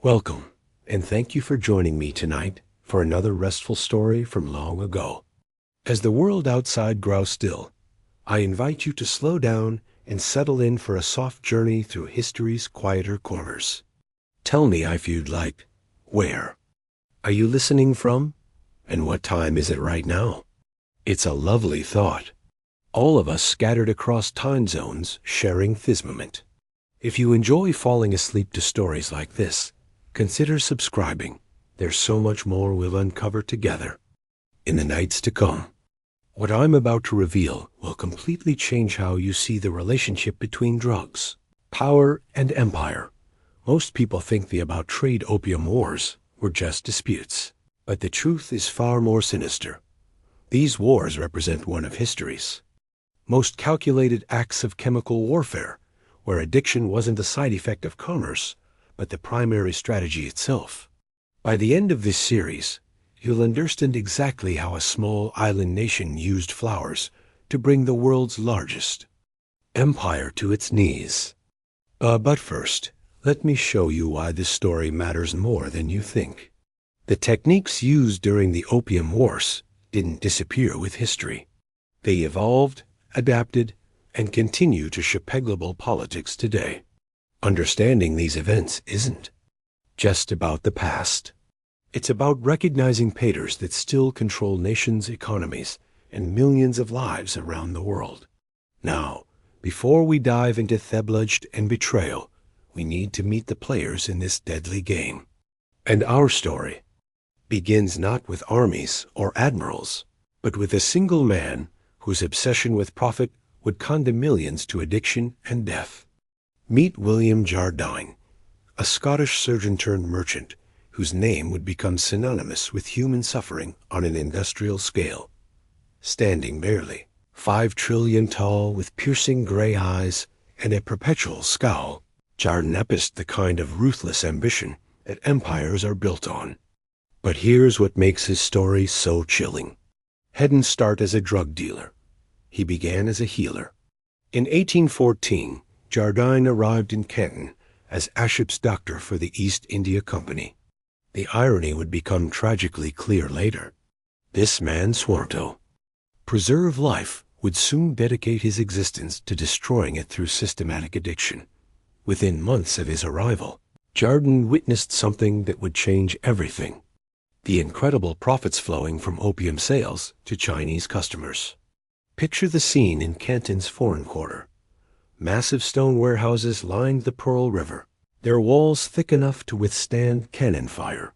Welcome, and thank you for joining me tonight for another restful story from long ago. As the world outside grows still, I invite you to slow down and settle in for a soft journey through history's quieter corners. Tell me if you'd like, where are you listening from? And what time is it right now? It's a lovely thought. All of us scattered across time zones sharing this moment. If you enjoy falling asleep to stories like this, consider subscribing. There's so much more we'll uncover together in the nights to come. What I'm about to reveal will completely change how you see the relationship between drugs, power, and empire. Most people think the about trade opium wars were just disputes, but the truth is far more sinister. These wars represent one of history's most calculated acts of chemical warfare, where addiction wasn't a side effect of commerce, but the primary strategy itself. By the end of this series, you'll understand exactly how a small island nation used flowers to bring the world's largest empire to its knees. But first, let me show you why this story matters more than you think. The techniques used during the Opium Wars didn't disappear with history. They evolved, adapted, and continue to shape global politics today. Understanding these events isn't just about the past. It's about recognizing patterns that still control nations' economies and millions of lives around the world. Now, before we dive into theft and betrayal, we need to meet the players in this deadly game. And our story begins not with armies or admirals, but with a single man whose obsession with profit would condemn millions to addiction and death. Meet William Jardine, a Scottish surgeon-turned-merchant whose name would become synonymous with human suffering on an industrial scale. Standing barely 5 trillion tall with piercing gray eyes and a perpetual scowl, Jardine epiced the kind of ruthless ambition that empires are built on. But here's what makes his story so chilling. Hadn't started as a drug dealer. He began as a healer. In 1814, Jardine arrived in Canton as Aship's doctor for the East India Company. The irony would become tragically clear later. This man swore to preserve life would soon dedicate his existence to destroying it through systematic addiction. Within months of his arrival, Jardine witnessed something that would change everything: the incredible profits flowing from opium sales to Chinese customers. Picture the scene in Canton's foreign quarter. Massive stone warehouses lined the Pearl River, their walls thick enough to withstand cannon fire.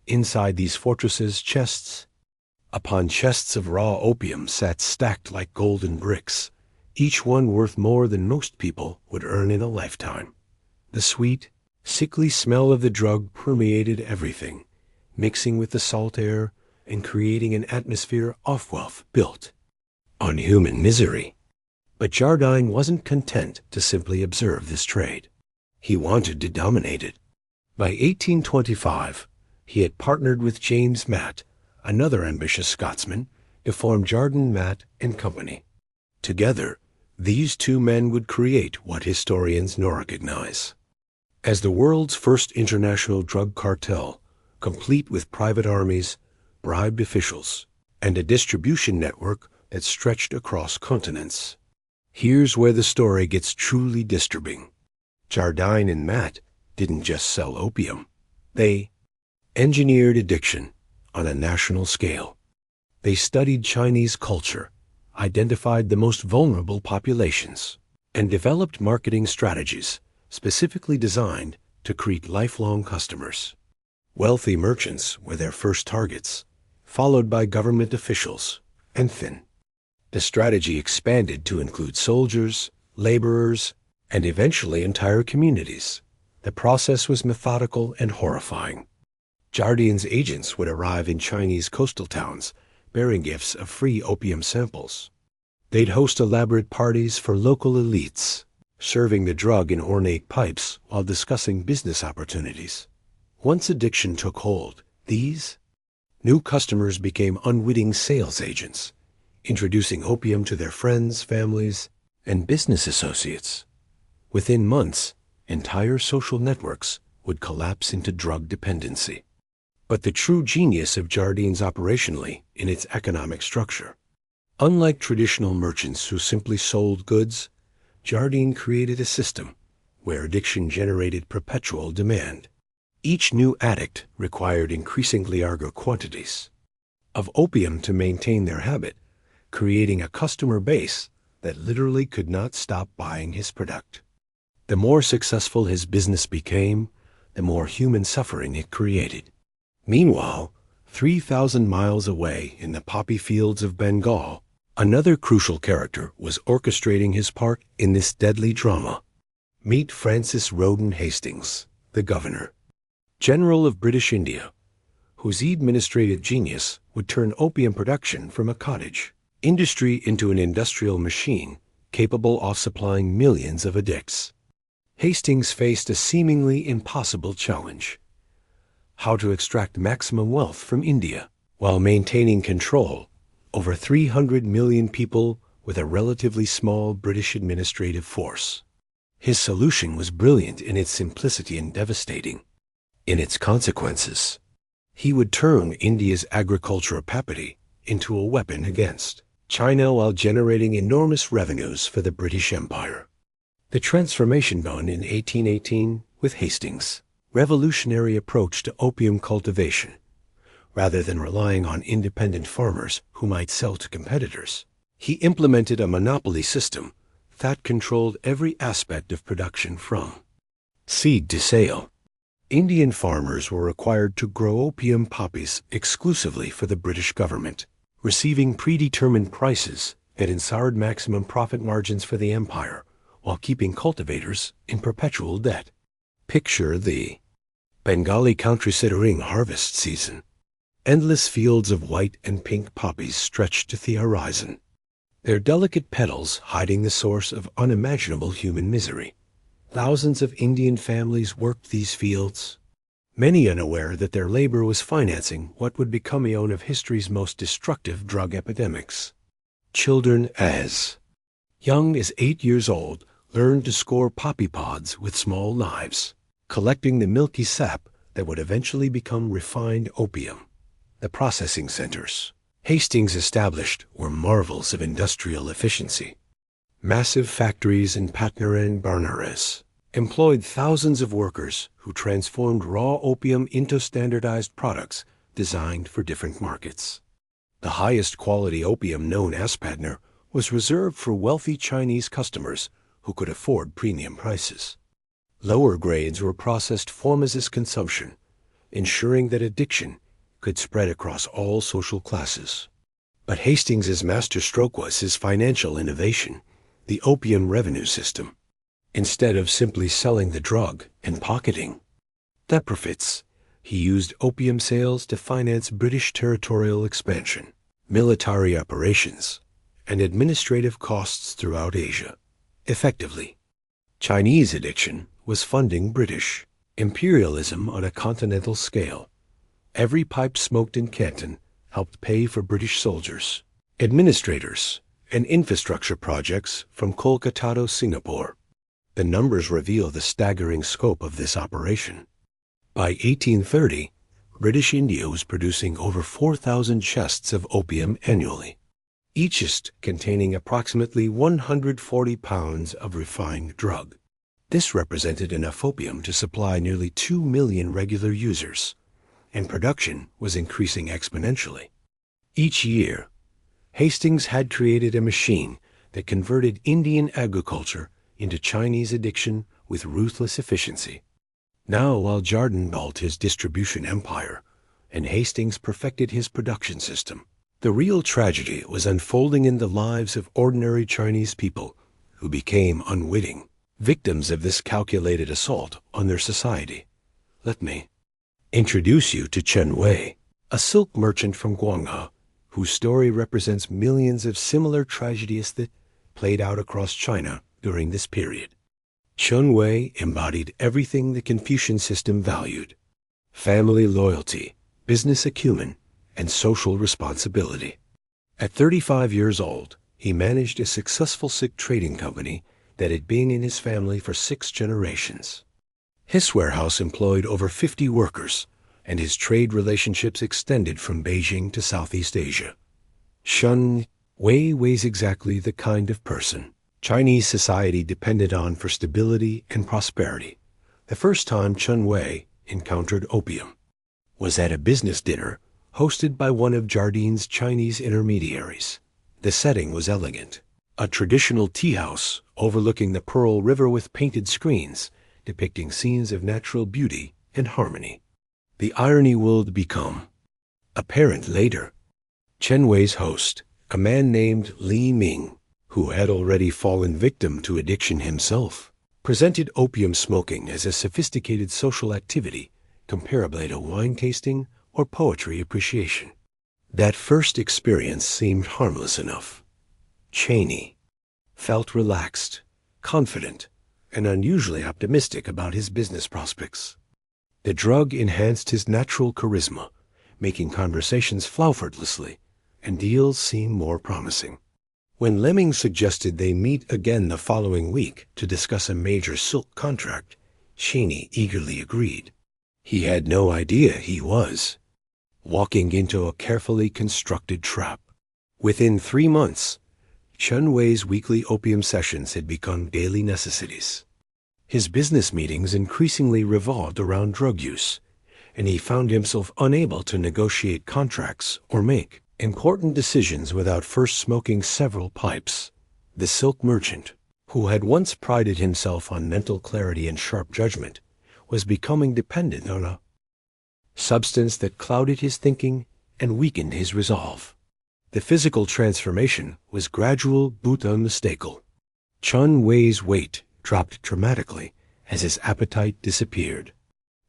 Inside these fortresses, chests upon chests of raw opium sat stacked like golden bricks, each one worth more than most people would earn in a lifetime. The sweet, sickly smell of the drug permeated everything, mixing with the salt air and creating an atmosphere of wealth built on human misery. But Jardine wasn't content to simply observe this trade. He wanted to dominate it. By 1825, he had partnered with James Matt, another ambitious Scotsman, to form Jardine Matt and Company. Together, these two men would create what historians now recognize as the world's first international drug cartel, complete with private armies, bribed officials, and a distribution network that stretched across continents. Here's where the story gets truly disturbing. Jardine and Matt didn't just sell opium. They engineered addiction on a national scale. They studied Chinese culture, identified the most vulnerable populations, and developed marketing strategies specifically designed to create lifelong customers. Wealthy merchants were their first targets, followed by government officials, and then the strategy expanded to include soldiers, laborers, and eventually entire communities. The process was methodical and horrifying. Jardine's agents would arrive in Chinese coastal towns bearing gifts of free opium samples. They'd host elaborate parties for local elites, serving the drug in ornate pipes while discussing business opportunities. Once addiction took hold, these new customers became unwitting sales agents, introducing opium to their friends, families, and business associates. Within months, entire social networks would collapse into drug dependency. But the true genius of Jardine's operation lay in its economic structure. Unlike traditional merchants who simply sold goods, Jardine created a system where addiction generated perpetual demand. Each new addict required increasingly larger quantities of opium to maintain their habit, creating a customer base that literally could not stop buying his product. The more successful his business became, the more human suffering it created. Meanwhile, 3,000 miles away in the poppy fields of Bengal, another crucial character was orchestrating his part in this deadly drama. Meet Francis Roden Hastings, the governor general of British India, whose administrative genius would turn opium production from a cottage industry into an industrial machine capable of supplying millions of addicts. Hastings faced a seemingly impossible challenge: how to extract maximum wealth from India while maintaining control over 300 million people with a relatively small British administrative force. His solution was brilliant in its simplicity and devastating in its consequences. He would turn India's agricultural rapacity into a weapon against China while generating enormous revenues for the British Empire. The transformation began in 1818 with Hastings' revolutionary approach to opium cultivation. Rather than relying on independent farmers who might sell to competitors, he implemented a monopoly system that controlled every aspect of production from seed to sale. Indian farmers were required to grow opium poppies exclusively for the British government, receiving predetermined prices that ensured maximum profit margins for the empire, while keeping cultivators in perpetual debt. Picture the Bengali countryside during harvest season. Endless fields of white and pink poppies stretched to the horizon, their delicate petals hiding the source of unimaginable human misery. Thousands of Indian families worked these fields, many unaware that their labor was financing what would become one of history's most destructive drug epidemics. Children as young as 8 years old learned to score poppy pods with small knives, collecting the milky sap that would eventually become refined opium. The processing centers Hastings established were marvels of industrial efficiency. Massive factories in Patna and Banaras employed thousands of workers who transformed raw opium into standardized products designed for different markets. The highest quality opium known as Patna was reserved for wealthy Chinese customers who could afford premium prices. Lower grades were processed for mass consumption, ensuring that addiction could spread across all social classes. But Hastings' masterstroke was his financial innovation, the opium revenue system. Instead of simply selling the drug and pocketing the profits, he used opium sales to finance British territorial expansion, military operations, and administrative costs throughout Asia. Effectively, Chinese addiction was funding British imperialism on a continental scale. Every pipe smoked in Canton helped pay for British soldiers, administrators, and infrastructure projects from Kolkata to Singapore. The numbers reveal the staggering scope of this operation. By 1830, British India was producing over 4,000 chests of opium annually, each chest containing approximately 140 pounds of refined drug. This represented enough opium to supply nearly 2 million regular users, and production was increasing exponentially. Each year, Hastings had created a machine that converted Indian agriculture into Chinese addiction with ruthless efficiency. Now, while Jardine built his distribution empire and Hastings perfected his production system, the real tragedy was unfolding in the lives of ordinary Chinese people who became unwitting victims of this calculated assault on their society. Let me introduce you to Chen Wei, a silk merchant from Guangha, whose story represents millions of similar tragedies that played out across China during this period. Chen Wei embodied everything the Confucian system valued: family loyalty, business acumen, and social responsibility. At 35 years old, he managed a successful silk trading company that had been in his family for 6 generations. His warehouse employed over 50 workers, and his trade relationships extended from Beijing to Southeast Asia. Chen Wei was exactly the kind of person Chinese society depended on for stability and prosperity. The first time Chen Wei encountered opium was at a business dinner hosted by one of Jardine's Chinese intermediaries. The setting was elegant, a traditional tea house overlooking the Pearl River with painted screens depicting scenes of natural beauty and harmony. The irony would become apparent later. Chen Wei's host, a man named Li Ming, who had already fallen victim to addiction himself, presented opium smoking as a sophisticated social activity comparable to wine tasting or poetry appreciation. That first experience seemed harmless enough. Cheney felt relaxed, confident, and unusually optimistic about his business prospects. The drug enhanced his natural charisma, making conversations flow effortlessly, and deals seemed more promising. When Lemming suggested they meet again the following week to discuss a major silk contract, Cheney eagerly agreed. He had no idea he was walking into a carefully constructed trap. Within 3 months, Chen Wei's weekly opium sessions had become daily necessities. His business meetings increasingly revolved around drug use, and he found himself unable to negotiate contracts or make important decisions without first smoking several pipes. The silk merchant, who had once prided himself on mental clarity and sharp judgment, was becoming dependent on a substance that clouded his thinking and weakened his resolve. The physical transformation was gradual but unmistakable. Chen Wei's weight dropped dramatically as his appetite disappeared.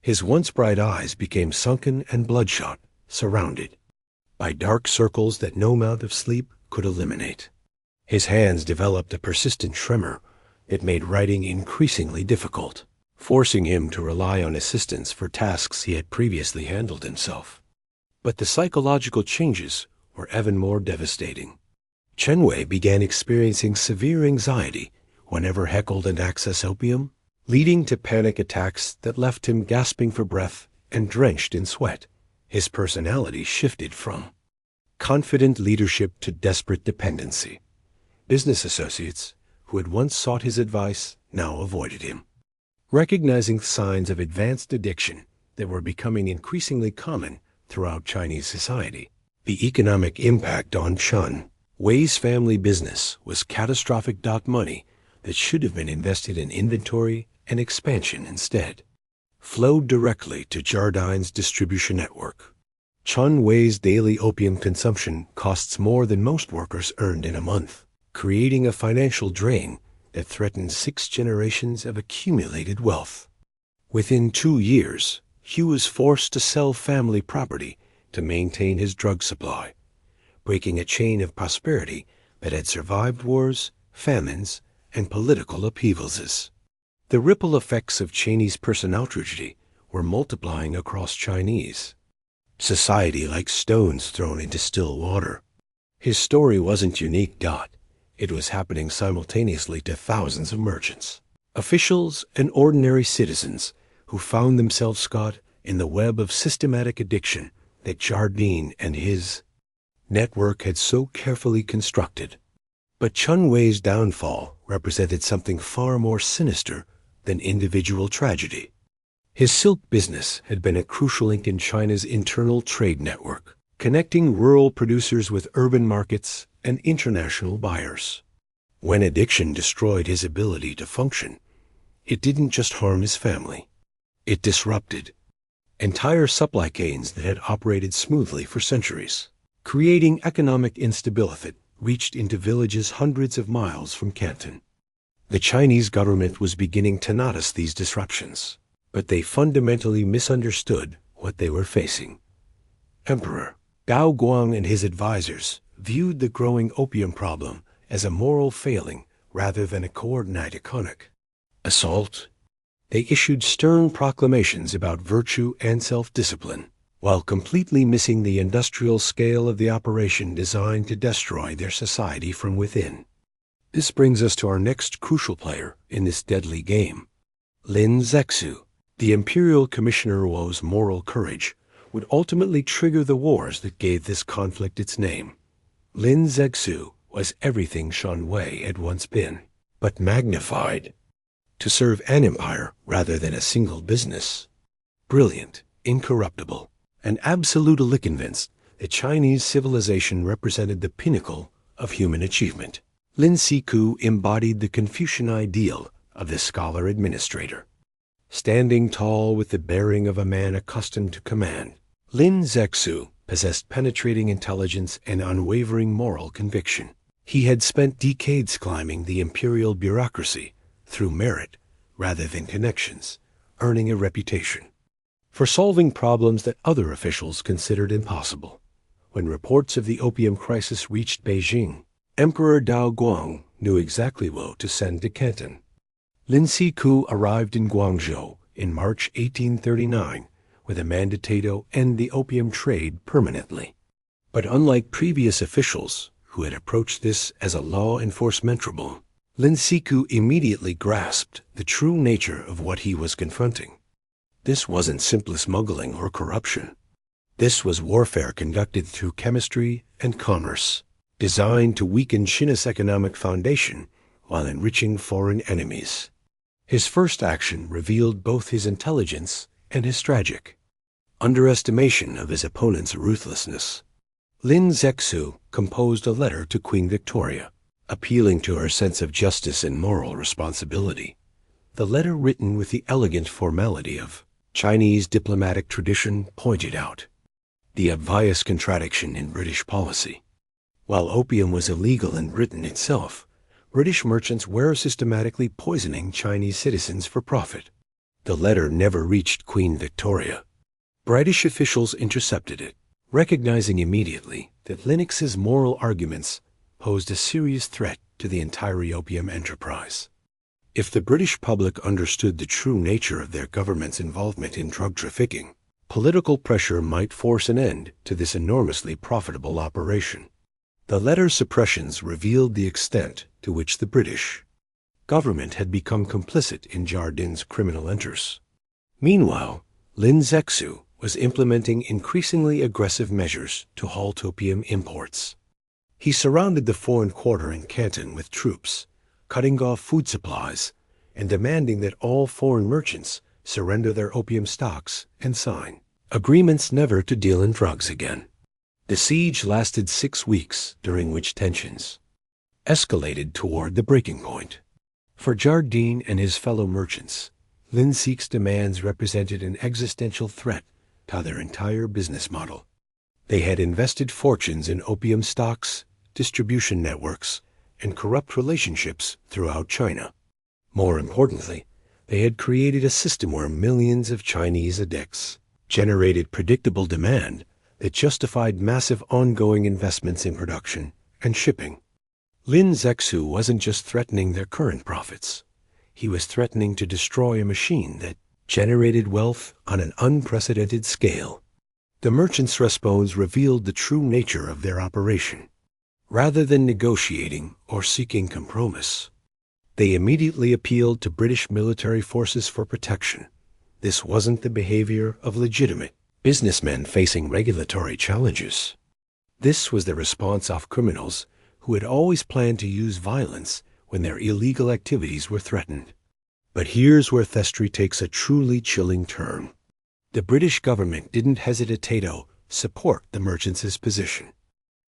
His once bright eyes became sunken and bloodshot, surrounded by dark circles that no amount of sleep could eliminate. His hands developed a persistent tremor that made writing increasingly difficult, forcing him to rely on assistance for tasks he had previously handled himself. But the psychological changes were even more devastating. Chen Wei began experiencing severe anxiety whenever heckled and accessed opium, leading to panic attacks that left him gasping for breath and drenched in sweat. His personality shifted from confident leadership to desperate dependency. Business associates who had once sought his advice now avoided him. Recognizing signs of advanced addiction that were becoming increasingly common throughout Chinese society, the economic impact on Chen Wei's family business was catastrophic. Money that should have been invested in inventory and expansion instead flowed directly to Jardine's distribution network. Chen Wei's daily opium consumption costs more than most workers earned in a month, creating a financial drain that threatened 6 generations of accumulated wealth. Within 2 years, he was forced to sell family property to maintain his drug supply, breaking a chain of prosperity that had survived wars, famines, and political upheavals. The ripple effects of Cheney's personal tragedy were multiplying across Chinese society like stones thrown into still water. His story wasn't unique. It was happening simultaneously to thousands of merchants, officials, and ordinary citizens who found themselves caught in the web of systematic addiction that Jardine and his network had so carefully constructed. But Chen Wei's downfall represented something far more sinister than individual tragedy. His silk business had been a crucial link in China's internal trade network, connecting rural producers with urban markets and international buyers. When addiction destroyed his ability to function, it didn't just harm his family. It disrupted entire supply chains that had operated smoothly for centuries, creating economic instability that reached into villages hundreds of miles from Canton. The Chinese government was beginning to notice these disruptions, but they fundamentally misunderstood what they were facing. Emperor Gao Guang and his advisors viewed the growing opium problem as a moral failing rather than a coordinated economic assault. They issued stern proclamations about virtue and self-discipline, while completely missing the industrial scale of the operation designed to destroy their society from within. This brings us to our next crucial player in this deadly game, Lin Zexu. The Imperial Commissioner Wo's moral courage would ultimately trigger the wars that gave this conflict its name. Lin Zexu was everything Shan Wei had once been, but magnified. To serve an empire rather than a single business. Brilliant, incorruptible, and absolutely convinced that Chinese civilization represented the pinnacle of human achievement. Lin Siku embodied the Confucian ideal of the scholar administrator. Standing tall with the bearing of a man accustomed to command, Lin Zexu possessed penetrating intelligence and unwavering moral conviction. He had spent decades climbing the imperial bureaucracy through merit rather than connections, earning a reputation for solving problems that other officials considered impossible. When reports of the opium crisis reached Beijing, Emperor Dao Guang knew exactly who to send to Canton. Lin Siku arrived in Guangzhou in March 1839 with a mandate to end the opium trade permanently. But unlike previous officials who had approached this as a law enforcement trouble, Lin Siku immediately grasped the true nature of what he was confronting. This wasn't simple smuggling or corruption. This was warfare conducted through chemistry and commerce, designed to weaken China's economic foundation while enriching foreign enemies. His first action revealed both his intelligence and his tragic underestimation of his opponent's ruthlessness. Lin Zexu composed a letter to Queen Victoria, appealing to her sense of justice and moral responsibility. The letter, written with the elegant formality of Chinese diplomatic tradition, pointed out the obvious contradiction in British policy. While opium was illegal in Britain itself, British merchants were systematically poisoning Chinese citizens for profit. The letter never reached Queen Victoria. British officials intercepted it, recognizing immediately that Lennox's moral arguments posed a serious threat to the entire opium enterprise. If the British public understood the true nature of their government's involvement in drug trafficking, political pressure might force an end to this enormously profitable operation. The letter's suppressions revealed the extent to which the British government had become complicit in Jardin's criminal enterprise. Meanwhile, Lin Zexu was implementing increasingly aggressive measures to halt opium imports. He surrounded the foreign quarter in Canton with troops, cutting off food supplies and demanding that all foreign merchants surrender their opium stocks and sign agreements never to deal in drugs again. The siege lasted 6 weeks, during which tensions escalated toward the breaking point. For Jardine and his fellow merchants, Lin Sik's demands represented an existential threat to their entire business model. They had invested fortunes in opium stocks, distribution networks, and corrupt relationships throughout China. More importantly, they had created a system where millions of Chinese addicts generated predictable demand that justified massive ongoing investments in production and shipping. Lin Zexu wasn't just threatening their current profits. He was threatening to destroy a machine that generated wealth on an unprecedented scale. The merchants' response revealed the true nature of their operation. Rather than negotiating or seeking compromise, they immediately appealed to British military forces for protection. This wasn't the behavior of legitimate businessmen facing regulatory challenges. This was the response of criminals who had always planned to use violence when their illegal activities were threatened. But here's where history takes a truly chilling turn. The British government didn't hesitate to support the merchants' position.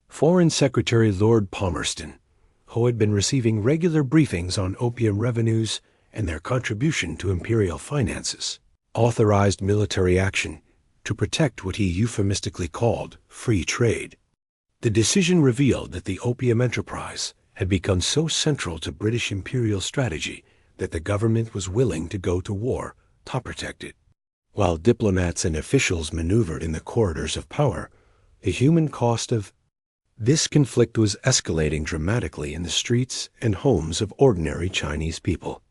Foreign Secretary Lord Palmerston, who had been receiving regular briefings on opium revenues and their contribution to imperial finances, authorized military action to protect what he euphemistically called free trade. The decision revealed that the opium enterprise had become so central to British imperial strategy that the government was willing to go to war to protect it. While diplomats and officials maneuvered in the corridors of power, the human cost of this conflict was escalating dramatically in the streets and homes of ordinary Chinese people.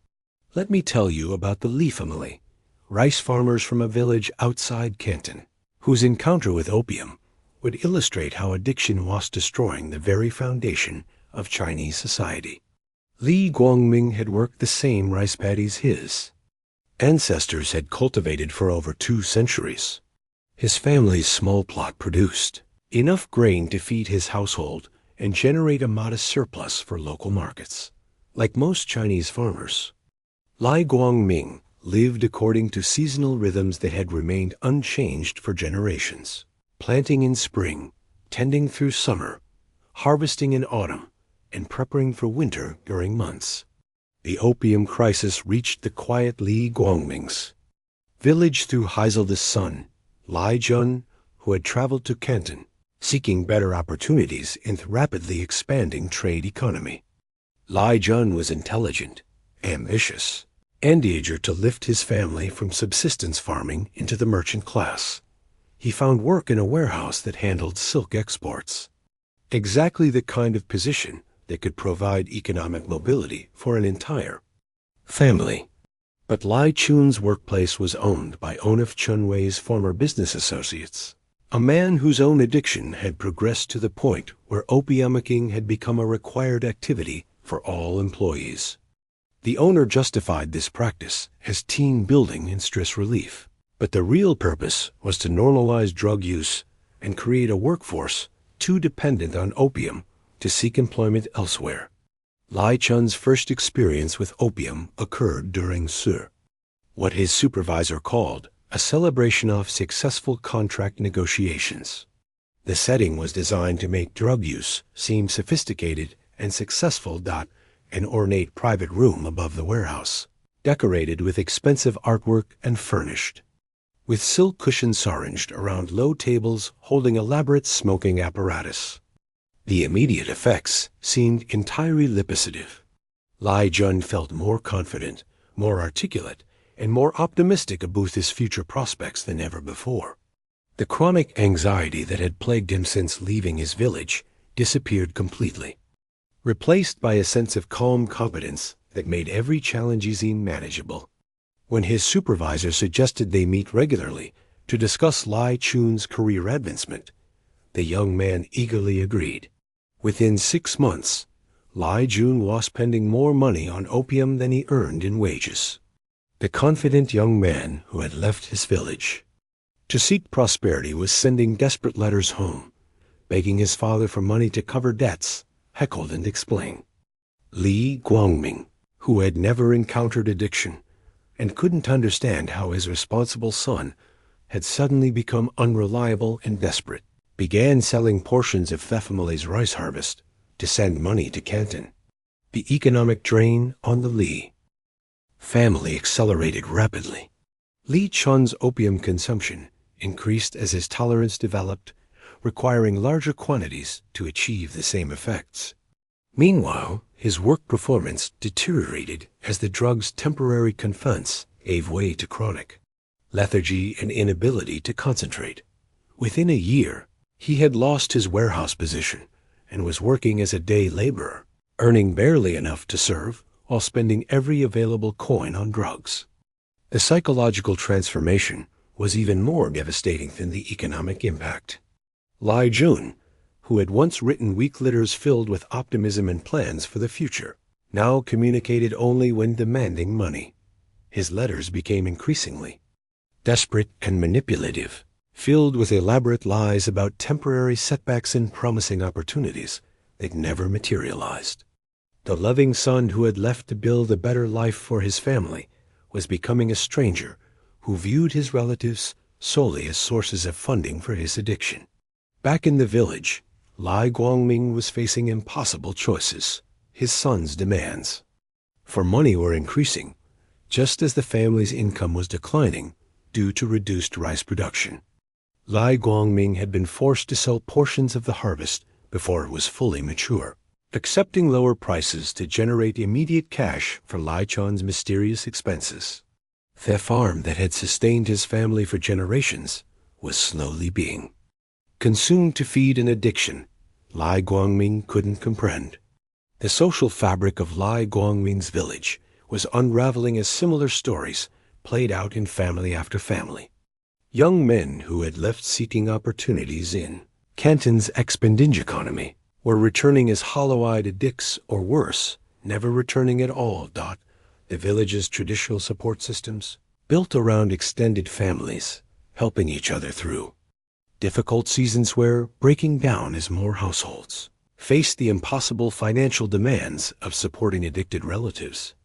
Let me tell you about the Li family, rice farmers from a village outside Canton, whose encounter with opium would illustrate how addiction was destroying the very foundation of Chinese society. Li Guangming had worked the same rice paddies his ancestors had cultivated for over 2 centuries. His family's small plot produced enough grain to feed his household and generate a modest surplus for local markets. Like most Chinese farmers, Lai Guangming lived according to seasonal rhythms that had remained unchanged for generations. Planting in spring, tending through summer, harvesting in autumn, and preparing for winter during months. The opium crisis reached the quiet Li Guangming's village through his eldest son, Lai Jun, who had traveled to Canton, seeking better opportunities in the rapidly expanding trade economy. Lai Jun was intelligent, ambitious, and eager to lift his family from subsistence farming into the merchant class. He found work in a warehouse that handled silk exports. Exactly the kind of position that could provide economic mobility for an entire family. But Lai Chun's workplace was owned by Onif Chunwei's former business associates, a man whose own addiction had progressed to the point where opiummaking had become a required activity for all employees. The owner justified this practice as team building and stress relief, but the real purpose was to normalize drug use and create a workforce too dependent on opium to seek employment elsewhere. Lai Chun's first experience with opium occurred during what his supervisor called a celebration of successful contract negotiations. The setting was designed to make drug use seem sophisticated and successful. An ornate private room above the warehouse, decorated with expensive artwork and furnished with silk cushions arranged around low tables holding elaborate smoking apparatus. The immediate effects seemed entirely positive. Lai Jun felt more confident, more articulate, and more optimistic about his future prospects than ever before. The chronic anxiety that had plagued him since leaving his village disappeared completely, replaced by a sense of calm competence that made every challenge easy and manageable. When his supervisor suggested they meet regularly to discuss Lai Chun's career advancement, the young man eagerly agreed. Within 6 months, Lai Jun was spending more money on opium than he earned in wages. The confident young man who had left his village to seek prosperity was sending desperate letters home, begging his father for money to cover debts, heckled and explained. Li Guangming, who had never encountered addiction and couldn't understand how his responsible son had suddenly become unreliable and desperate, began selling portions of the family's rice harvest to send money to Canton. The economic drain on the Li family accelerated rapidly. Li Chun's opium consumption increased as his tolerance developed, requiring larger quantities to achieve the same effects. Meanwhile, his work performance deteriorated as the drug's temporary confidence gave way to chronic lethargy and inability to concentrate. Within a year, he had lost his warehouse position and was working as a day laborer, earning barely enough to serve while spending every available coin on drugs. The psychological transformation was even more devastating than the economic impact. Lai Jun, who had once written weak letters filled with optimism and plans for the future, now communicated only when demanding money. His letters became increasingly desperate and manipulative, filled with elaborate lies about temporary setbacks and promising opportunities that never materialized. The loving son who had left to build a better life for his family was becoming a stranger who viewed his relatives solely as sources of funding for his addiction. Back in the village, Lai Guangming was facing impossible choices. His son's demands for money were increasing, just as the family's income was declining due to reduced rice production. Lai Guangming had been forced to sell portions of the harvest before it was fully mature, accepting lower prices to generate immediate cash for Lai Chun's mysterious expenses. The farm that had sustained his family for generations was slowly being consumed to feed an addiction Lai Guangming couldn't comprehend. The social fabric of Lai Guangming's village was unraveling as similar stories played out in family after family. Young men who had left seeking opportunities in Canton's expanding economy were returning as hollow-eyed addicts, or worse, never returning at all. The village's traditional support systems built around extended families, helping each other through difficult seasons where breaking down as more households faced the impossible financial demands of supporting addicted relatives.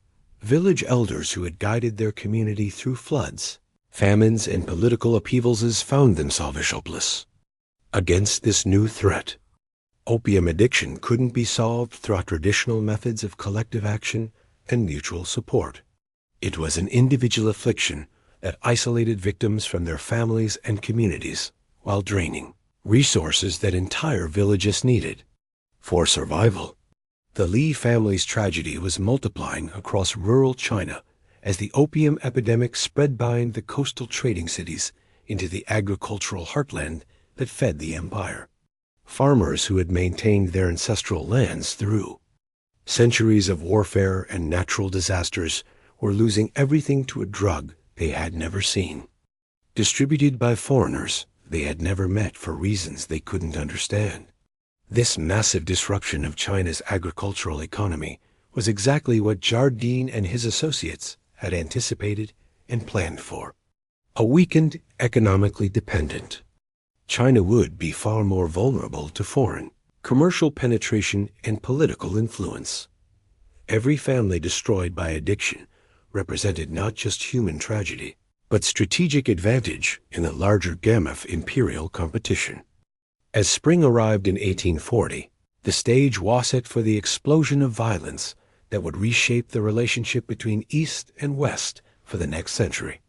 Village elders who had guided their community through floods, famines, and political upheavals found themselves helpless. Against this new threat, opium addiction couldn't be solved through traditional methods of collective action and mutual support. It was an individual affliction that isolated victims from their families and communities while draining resources that entire villages needed for survival. The Li family's tragedy was multiplying across rural China as the opium epidemic spread behind the coastal trading cities into the agricultural heartland that fed the empire. Farmers who had maintained their ancestral lands through centuries of warfare and natural disasters were losing everything to a drug they had never seen, distributed by foreigners they had never met for reasons they couldn't understand. This massive disruption of China's agricultural economy was exactly what Jardine and his associates had anticipated and planned for. A weakened, economically dependent China would be far more vulnerable to foreign commercial penetration and political influence. Every family destroyed by addiction represented not just human tragedy, but strategic advantage in the larger game of imperial competition. As spring arrived in 1840, the stage was set for the explosion of violence that would reshape the relationship between East and West for the next century.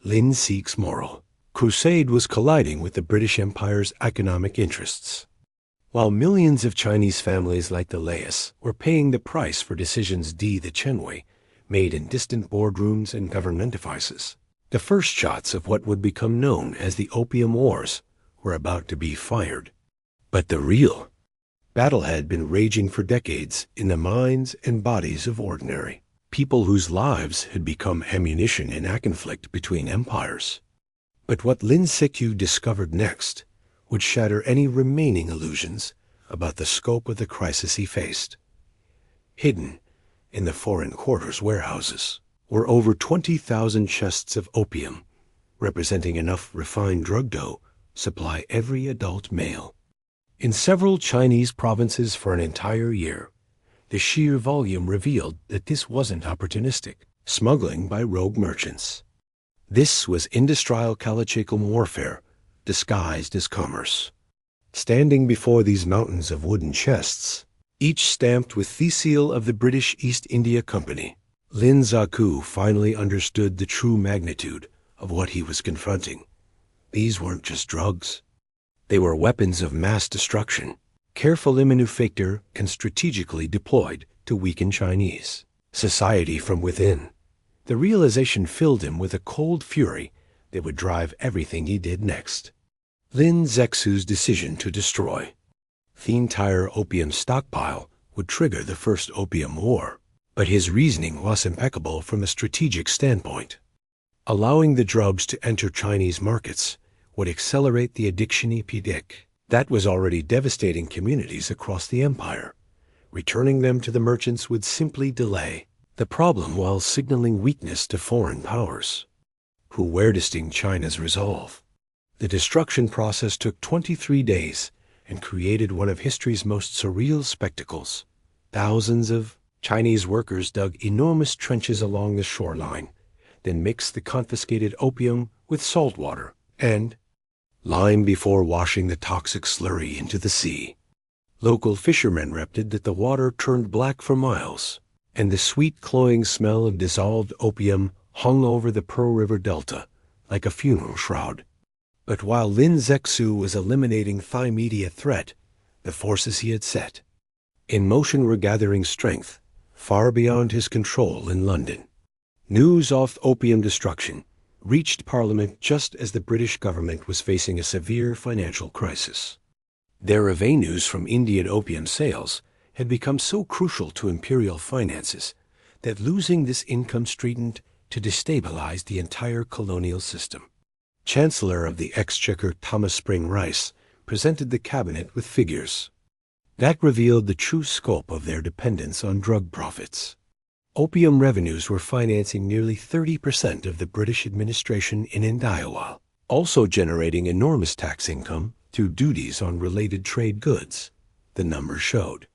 Lin Six's moral crusade was colliding with the British Empire's economic interests. While millions of Chinese families like the Laos were paying the price for decisions the Chenwei made in distant boardrooms and government devices, the first shots of what would become known as the Opium Wars were about to be fired. But the real battle had been raging for decades in the minds and bodies of ordinary people whose lives had become ammunition in a conflict between empires. But what Lin Siku discovered next would shatter any remaining illusions about the scope of the crisis he faced. Hidden in the foreign quarters warehouses were over 20,000 chests of opium, representing enough refined drug dough to supply every adult male in several Chinese provinces for an entire year. The sheer volume revealed that this wasn't opportunistic smuggling by rogue merchants. This was industrial calicecum warfare disguised as commerce. Standing before these mountains of wooden chests, each stamped with the seal of the British East India Company, Lin Zaku finally understood the true magnitude of what he was confronting. These weren't just drugs. They were weapons of mass destruction, carefully manufactured and strategically deployed to weaken Chinese society from within. The realization filled him with a cold fury that would drive everything he did next. Lin Zexu's decision to destroy the entire opium stockpile would trigger the First Opium War, but his reasoning was impeccable from a strategic standpoint. Allowing the drugs to enter Chinese markets would accelerate the addiction epidemic that was already devastating communities across the empire. Returning them to the merchants would simply delay the problem while signaling weakness to foreign powers, who were testing China's resolve. The destruction process took 23 days and created one of history's most surreal spectacles. Thousands of Chinese workers dug enormous trenches along the shoreline, then mixed the confiscated opium with salt water and lime before washing the toxic slurry into the sea. Local fishermen reported that the water turned black for miles, and the sweet cloying smell of dissolved opium hung over the Pearl River Delta like a funeral shroud. But while Lin Zexu was eliminating the immediate threat, the forces he had set in motion were gathering strength far beyond his control in London. News of opium destruction reached Parliament just as the British government was facing a severe financial crisis. Their revenues from Indian opium sales had become so crucial to imperial finances that losing this income threatened to destabilize the entire colonial system. Chancellor of the Exchequer Thomas Spring Rice presented the cabinet with figures that revealed the true scope of their dependence on drug profits. Opium revenues were financing nearly 30% of the British administration in India, while also generating enormous tax income through duties on related trade goods. The numbers showed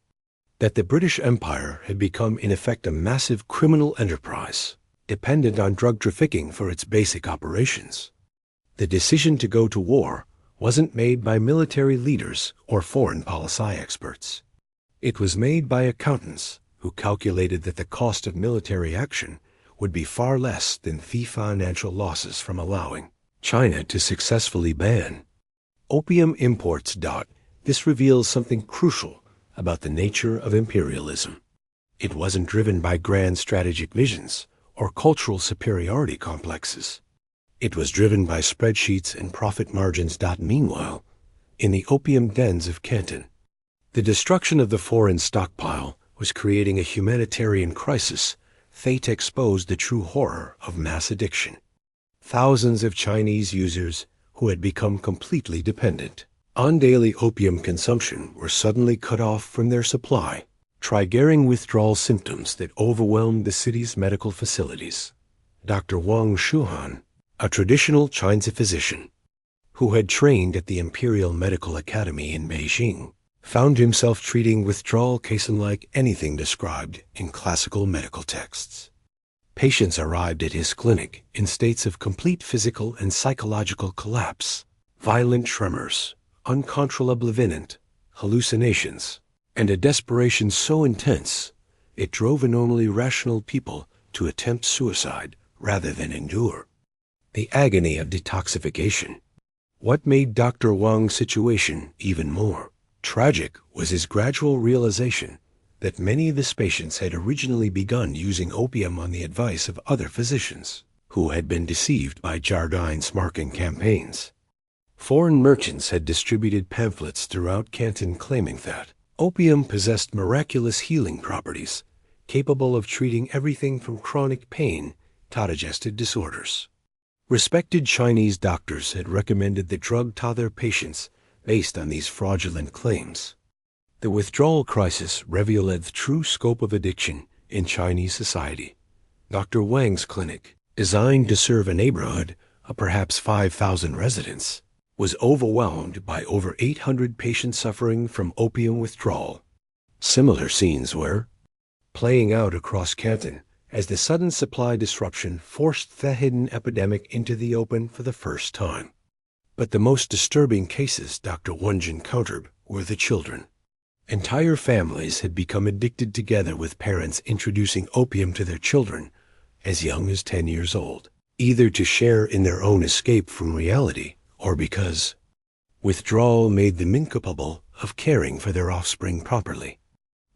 that the British Empire had become in effect a massive criminal enterprise, dependent on drug trafficking for its basic operations. The decision to go to war wasn't made by military leaders or foreign policy experts. It was made by accountants who calculated that the cost of military action would be far less than the financial losses from allowing China to successfully ban opium imports. This reveals something crucial about the nature of imperialism. It wasn't driven by grand strategic visions or cultural superiority complexes. It was driven by spreadsheets and profit margins. Meanwhile, in the opium dens of Canton, the destruction of the foreign stockpile was creating a humanitarian crisis. Fate exposed the true horror of mass addiction. Thousands of Chinese users who had become completely dependent on daily opium consumption were suddenly cut off from their supply, triggering withdrawal symptoms that overwhelmed the city's medical facilities. Dr. Wang Shuhan, a traditional Chinese physician who had trained at the Imperial Medical Academy in Beijing, found himself treating withdrawal cases unlike anything described in classical medical texts. Patients arrived at his clinic in states of complete physical and psychological collapse, violent tremors, uncontrollable violent hallucinations, and a desperation so intense it drove normally rational people to attempt suicide rather than endure the agony of detoxification. What made Dr. Wang's situation even more tragic was his gradual realization that many of his patients had originally begun using opium on the advice of other physicians who had been deceived by Jardin's marketing campaigns. Foreign merchants had distributed pamphlets throughout Canton claiming that opium possessed miraculous healing properties, capable of treating everything from chronic pain to digestive disorders. Respected Chinese doctors had recommended the drug to their patients based on these fraudulent claims. The withdrawal crisis revealed the true scope of addiction in Chinese society. Dr. Wang's clinic, designed to serve a neighborhood of perhaps 5,000 residents, was overwhelmed by over 800 patients suffering from opium withdrawal. Similar scenes were playing out across Canton as the sudden supply disruption forced the hidden epidemic into the open for the first time. But the most disturbing cases Dr. Wang encountered were the children. Entire families had become addicted together, with parents introducing opium to their children as young as 10 years old, either to share in their own escape from reality or because withdrawal made them incapable of caring for their offspring properly.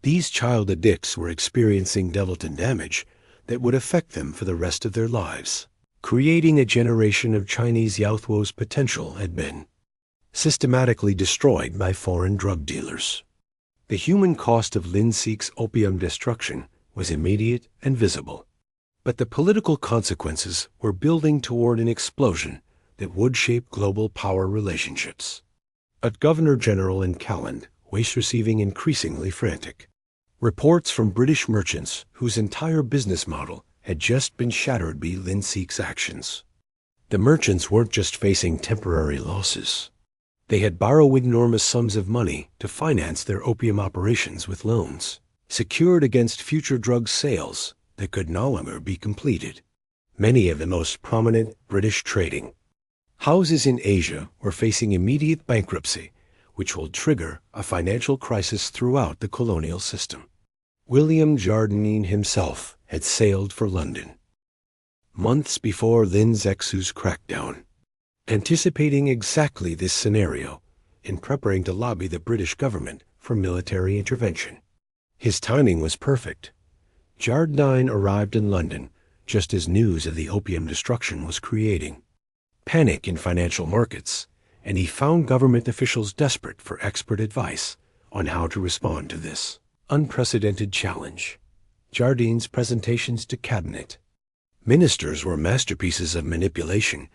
These child addicts were experiencing devastating damage that would affect them for the rest of their lives. Creating a generation of Chinese youth's potential had been systematically destroyed by foreign drug dealers. The human cost of Lin Xix's opium destruction was immediate and visible, but the political consequences were building toward an explosion that would shape global power relationships. A Governor-General in Calland was receiving increasingly frantic reports from British merchants whose entire business model had just been shattered by Lin Xix's actions. The merchants weren't just facing temporary losses. They had borrowed enormous sums of money to finance their opium operations with loans, secured against future drug sales that could no longer be completed. Many of the most prominent British trading houses in Asia were facing immediate bankruptcy, which will trigger a financial crisis throughout the colonial system. William Jardine himself had sailed for London months before Lin Xix's crackdown, anticipating exactly this scenario and preparing to lobby the British government for military intervention. His timing was perfect. Jardine arrived in London just as news of the opium destruction was creating panic in financial markets, and he found government officials desperate for expert advice on how to respond to this unprecedented challenge. Jardine's presentations to cabinet ministers were masterpieces of manipulation,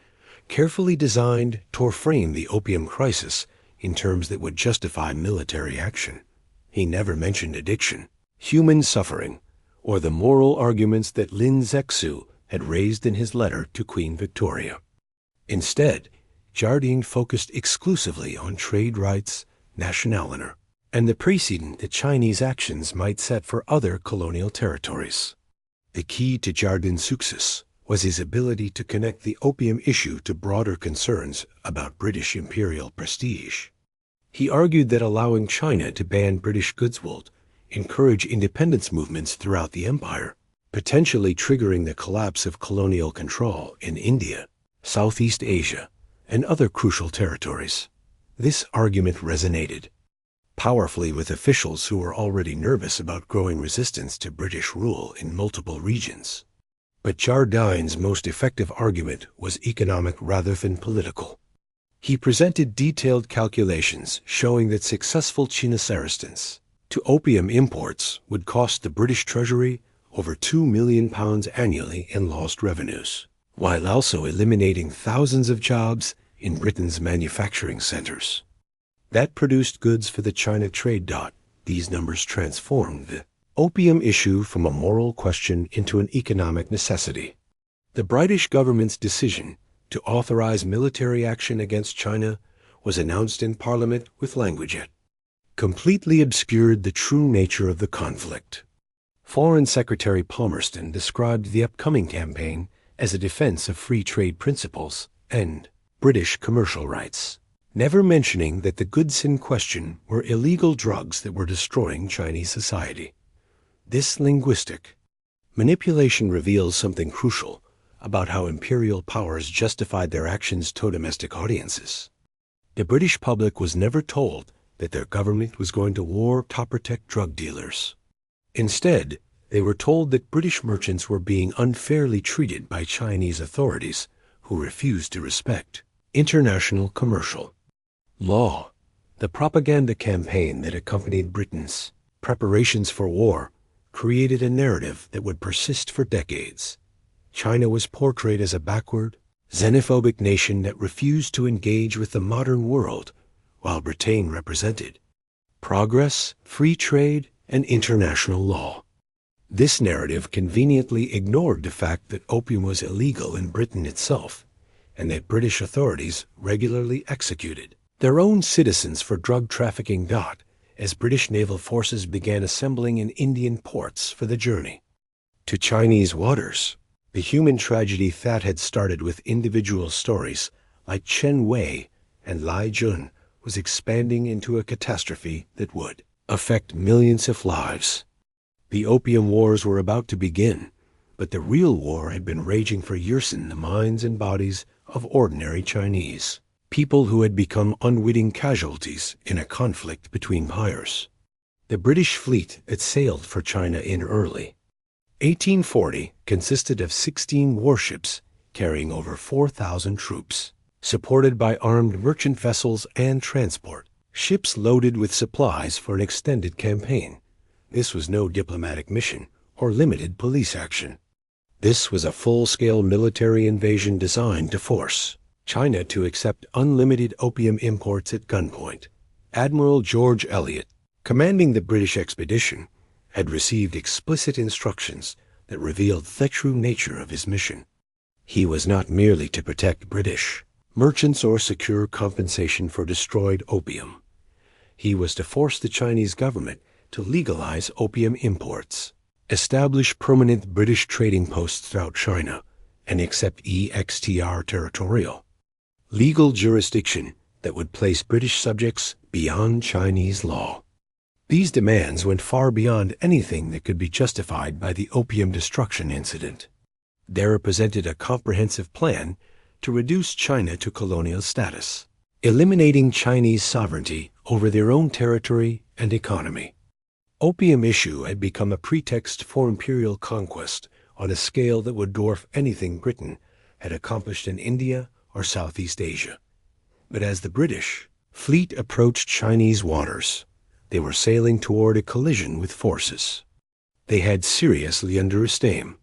carefully designed to frame the opium crisis in terms that would justify military action. He never mentioned addiction, human suffering, or the moral arguments that Lin Zexu had raised in his letter to Queen Victoria. Instead, Jardine focused exclusively on trade rights, national honor, and the precedent that Chinese actions might set for other colonial territories. The key to Jardine's success was his ability to connect the opium issue to broader concerns about British imperial prestige. He argued that allowing China to ban British goods would encourage independence movements throughout the empire, potentially triggering the collapse of colonial control in India, Southeast Asia, and other crucial territories. This argument resonated powerfully with officials who were already nervous about growing resistance to British rule in multiple regions. But Jardine's most effective argument was economic rather than political. He presented detailed calculations showing that successful Chinese resistance to opium imports would cost the British Treasury over £2 million annually in lost revenues, while also eliminating thousands of jobs in Britain's manufacturing centers. That produced goods for the China trade. These numbers transformed the opium issue from a moral question into an economic necessity. The British government's decision to authorize military action against China was announced in Parliament with language that completely obscured the true nature of the conflict. Foreign Secretary Palmerston described the upcoming campaign as a defense of free trade principles and British commercial rights, never mentioning that the goods in question were illegal drugs that were destroying Chinese society. This linguistic manipulation reveals something crucial about how imperial powers justified their actions to domestic audiences. The British public was never told that their government was going to war to protect drug dealers. Instead, they were told that British merchants were being unfairly treated by Chinese authorities who refused to respect international commercial law. The propaganda campaign that accompanied Britain's preparations for war created a narrative that would persist for decades. China was portrayed as a backward, xenophobic nation that refused to engage with the modern world, while Britain represented progress, free trade, and international law. This narrative conveniently ignored the fact that opium was illegal in Britain itself, and that British authorities regularly executed their own citizens for drug trafficking. As British naval forces began assembling in Indian ports for the journey to Chinese waters, the human tragedy that had started with individual stories like Chen Wei and Lai Jun was expanding into a catastrophe that would affect millions of lives. The Opium Wars were about to begin, but the real war had been raging for years in the minds and bodies of ordinary Chinese, people who had become unwitting casualties in a conflict between powers. The British fleet that sailed for China in early 1840 consisted of 16 warships carrying over 4,000 troops, supported by armed merchant vessels and transport ships loaded with supplies for an extended campaign. This was no diplomatic mission or limited police action. This was a full-scale military invasion designed to force China to accept unlimited opium imports at gunpoint. Admiral George Elliot, commanding the British expedition, had received explicit instructions that revealed the true nature of his mission. He was not merely to protect British merchants or secure compensation for destroyed opium. He was to force the Chinese government to legalize opium imports, establish permanent British trading posts throughout China, and accept extra territorial legal jurisdiction that would place British subjects beyond Chinese law. These demands went far beyond anything that could be justified by the opium destruction incident. They represented a comprehensive plan to reduce China to colonial status, eliminating Chinese sovereignty over their own territory and economy. Opium issue had become a pretext for imperial conquest on a scale that would dwarf anything Britain had accomplished in India or Southeast Asia. But as the British fleet approached Chinese waters, they were sailing toward a collision with forces they had seriously underestimated.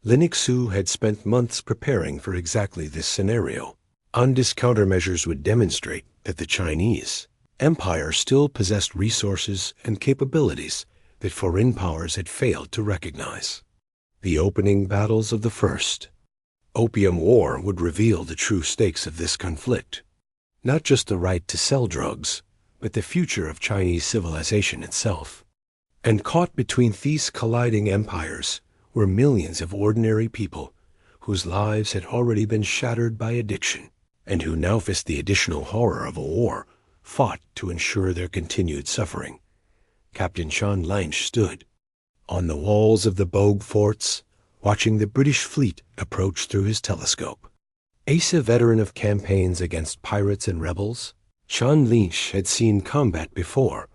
Lin Xu had spent months preparing for exactly this scenario. Undiscounted countermeasures would demonstrate that the Chinese Empire still possessed resources and capabilities that foreign powers had failed to recognize. The opening battles of the First Opium War would reveal the true stakes of this conflict. Not just the right to sell drugs, but the future of Chinese civilization itself. And caught between these colliding empires were millions of ordinary people whose lives had already been shattered by addiction, and who now faced the additional horror of a war fought to ensure their continued suffering. Captain Sean Lynch stood on the walls of the Bogue forts, watching the British fleet approach through his telescope. A veteran of campaigns against pirates and rebels, Sean Lynch had seen combat before,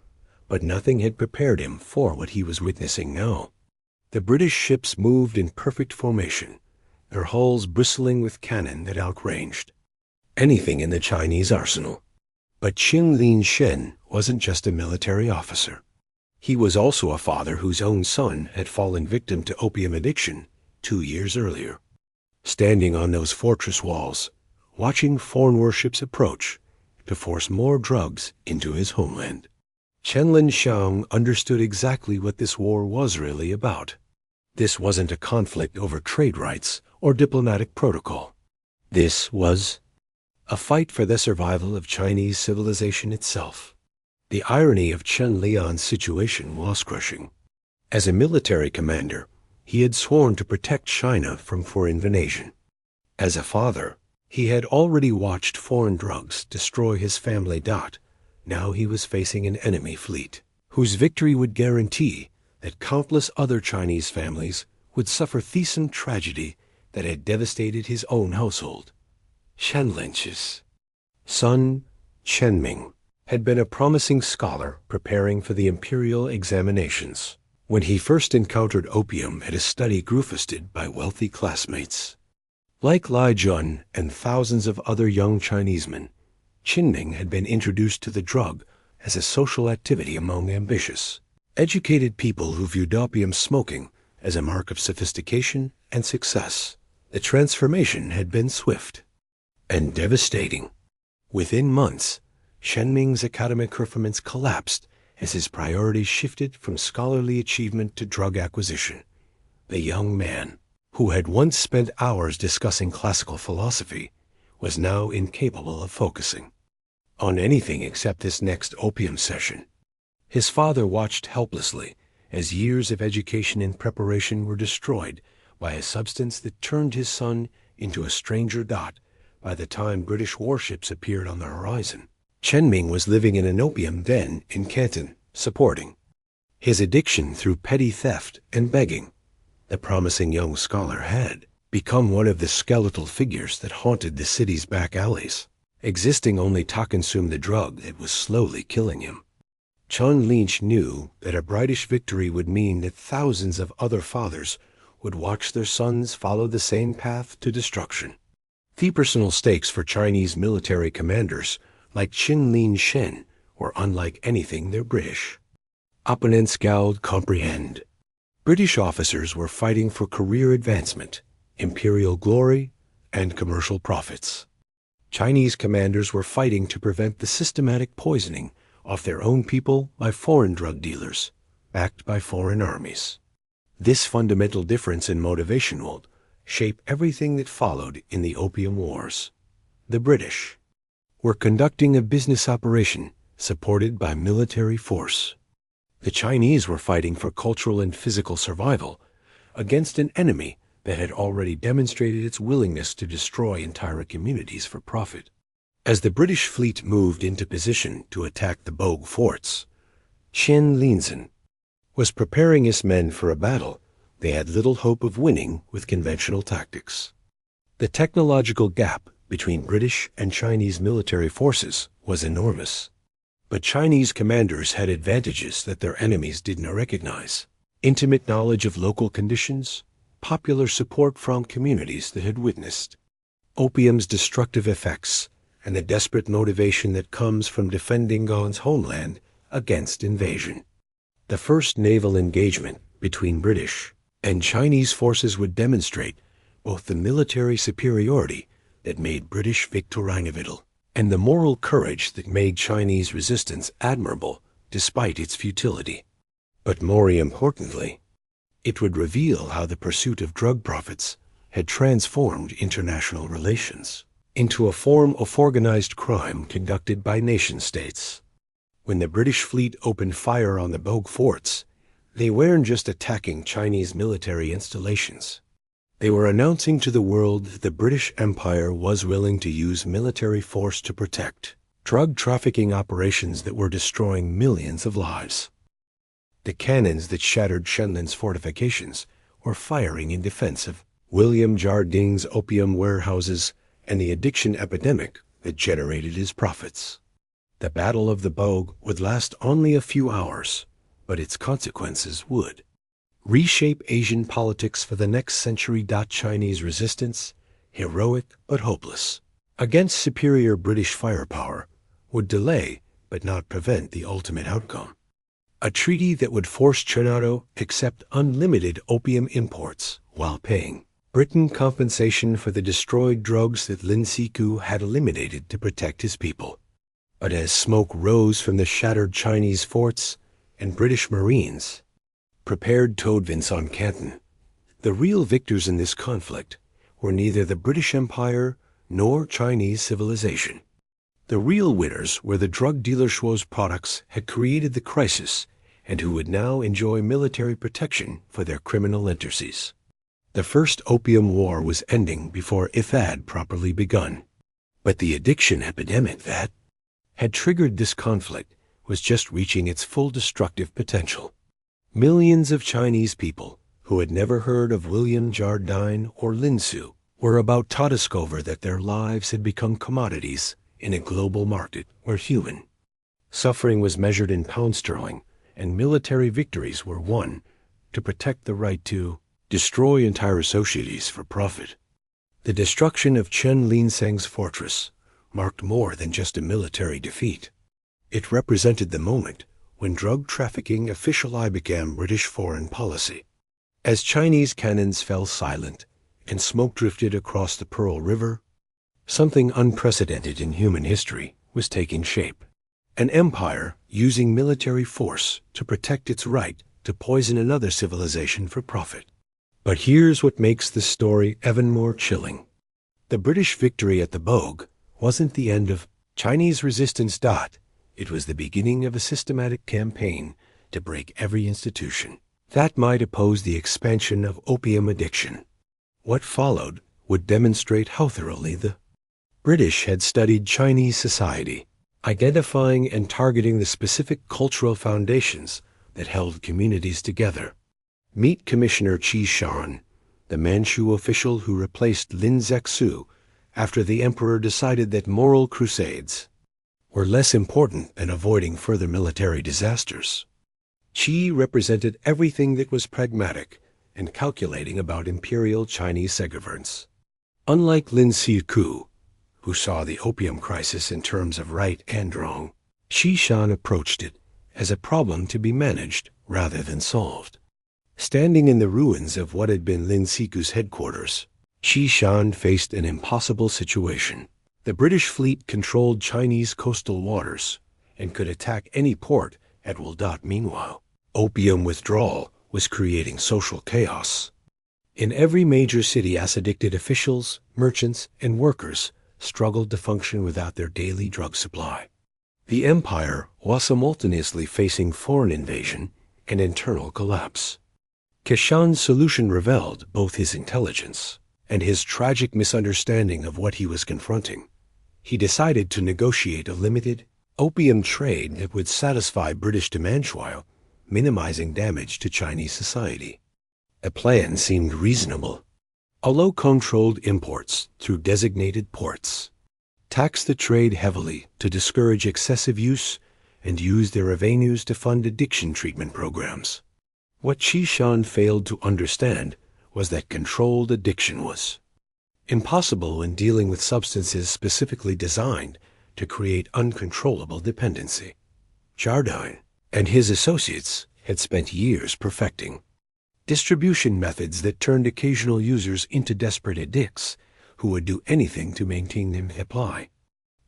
but nothing had prepared him for what he was witnessing now. The British ships moved in perfect formation, their hulls bristling with cannon that outranged anything in the Chinese arsenal. But Qing Dynasty wasn't just a military officer. He was also a father whose own son had fallen victim to opium addiction 2 years earlier. Standing on those fortress walls, watching foreign warships approach to force more drugs into his homeland, Chen Linxiang understood exactly what this war was really about. This wasn't a conflict over trade rights or diplomatic protocol. This was a fight for the survival of Chinese civilization itself. The irony of Chen Lian's situation was crushing. As a military commander, he had sworn to protect China from foreign invasion. As a father, he had already watched foreign drugs destroy his family. Now he was facing an enemy fleet, whose victory would guarantee that countless other Chinese families would suffer the same tragedy that had devastated his own household. Chen Lynch's son, Chen Ming, had been a promising scholar preparing for the imperial examinations when he first encountered opium at a study grouped by wealthy classmates. Like Lai Jun and thousands of other young Chinesemen, Chen Ming had been introduced to the drug as a social activity among ambitious, educated people who viewed opium smoking as a mark of sophistication and success. The transformation had been swift and devastating. Within months, Chen Ming's academic performance collapsed as his priorities shifted from scholarly achievement to drug acquisition. The young man, who had once spent hours discussing classical philosophy, was now incapable of focusing on anything except this next opium session. His father watched helplessly as years of education and preparation were destroyed by a substance that turned his son into a stranger. By the time British warships appeared on the horizon, Chen Ming was living in an opium den in Canton, supporting his addiction through petty theft and begging. The promising young scholar had become one of the skeletal figures that haunted the city's back alleys, existing only to consume the drug that was slowly killing him. Chen Lynch knew that a brightish victory would mean that thousands of other fathers would watch their sons follow the same path to destruction. The personal stakes for Chinese military commanders like Qin Lin Shen were unlike anything their British opponents could comprehend. British officers were fighting for career advancement, imperial glory, and commercial profits. Chinese commanders were fighting to prevent the systematic poisoning of their own people by foreign drug dealers, backed by foreign armies. This fundamental difference in motivation would shape everything that followed in the Opium Wars. The British were conducting a business operation supported by military force. The Chinese were fighting for cultural and physical survival against an enemy that had already demonstrated its willingness to destroy entire communities for profit. As the British fleet moved into position to attack the Bogue forts, Chen Linzhen was preparing his men for a battle they had little hope of winning with conventional tactics. The technological gap between British and Chinese military forces was enormous, but Chinese commanders had advantages that their enemies didn't recognize: intimate knowledge of local conditions, popular support from communities that had witnessed opium's destructive effects, and the desperate motivation that comes from defending one's homeland against invasion. The first naval engagement between British and Chinese forces would demonstrate both the military superiority that made British victory inevitable and the moral courage that made Chinese resistance admirable despite its futility. But more importantly, it would reveal how the pursuit of drug profits had transformed international relations into a form of organized crime conducted by nation-states. When the British fleet opened fire on the Bogue forts, they weren't just attacking Chinese military installations. They were announcing to the world that the British Empire was willing to use military force to protect drug trafficking operations that were destroying millions of lives. The cannons that shattered Shenlin's fortifications were firing in defense of William Jardin's opium warehouses and the addiction epidemic that generated his profits. The Battle of the Bogue would last only a few hours, but its consequences would reshape Asian politics for the next century. Chinese resistance, heroic but hopeless, against superior British firepower, would delay but not prevent the ultimate outcome. A treaty that would force China to accept unlimited opium imports while paying Britain compensation for the destroyed drugs that Lin Siku had eliminated to protect his people. But as smoke rose from the shattered Chinese forts and British Marines prepared to advance on Canton, the real victors in this conflict were neither the British Empire nor Chinese civilization. The real winners were the drug dealers whose products had created the crisis and who would now enjoy military protection for their criminal enterprises. The First Opium War was ending before it had properly begun. But the addiction epidemic that had triggered this conflict was just reaching its full destructive potential. Millions of Chinese people who had never heard of William Jardine or Lin Su were about to discover that their lives had become commodities in a global market where human suffering was measured in pound sterling and military victories were won to protect the right to destroy entire societies for profit. The destruction of Chen Linseng's fortress marked more than just a military defeat. It represented the moment when drug trafficking officially became British foreign policy. As Chinese cannons fell silent and smoke drifted across the Pearl River, something unprecedented in human history was taking shape. An empire using military force to protect its right to poison another civilization for profit. But here's what makes this story even more chilling. The British victory at the Bogue wasn't the end of Chinese resistance. It was the beginning of a systematic campaign to break every institution that might oppose the expansion of opium addiction. What followed would demonstrate how thoroughly the British had studied Chinese society, identifying and targeting the specific cultural foundations that held communities together. Meet Commissioner Qi Shan, the Manchu official who replaced Lin Zexu after the emperor decided that moral crusades were less important than avoiding further military disasters. Qi represented everything that was pragmatic and calculating about imperial Chinese governance. Unlike Lin Siku, who saw the opium crisis in terms of right and wrong, Qi Shan approached it as a problem to be managed rather than solved. Standing in the ruins of what had been Lin Siku's headquarters, Qi Shan faced an impossible situation. The British fleet controlled Chinese coastal waters and could attack any port at will. Meanwhile, opium withdrawal was creating social chaos. In every major city, addicted officials, merchants, and workers struggled to function without their daily drug supply. The empire was simultaneously facing foreign invasion and internal collapse. Kishan's solution revealed both his intelligence and his tragic misunderstanding of what he was confronting. He decided to negotiate a limited opium trade that would satisfy British demands while minimizing damage to Chinese society. A plan seemed reasonable. Allow controlled imports through designated ports, tax the trade heavily to discourage excessive use, and use their revenues to fund addiction treatment programs. What Qi Shan failed to understand was that controlled addiction was impossible when dealing with substances specifically designed to create uncontrollable dependency. Jardine and his associates had spent years perfecting distribution methods that turned occasional users into desperate addicts who would do anything to maintain their supply.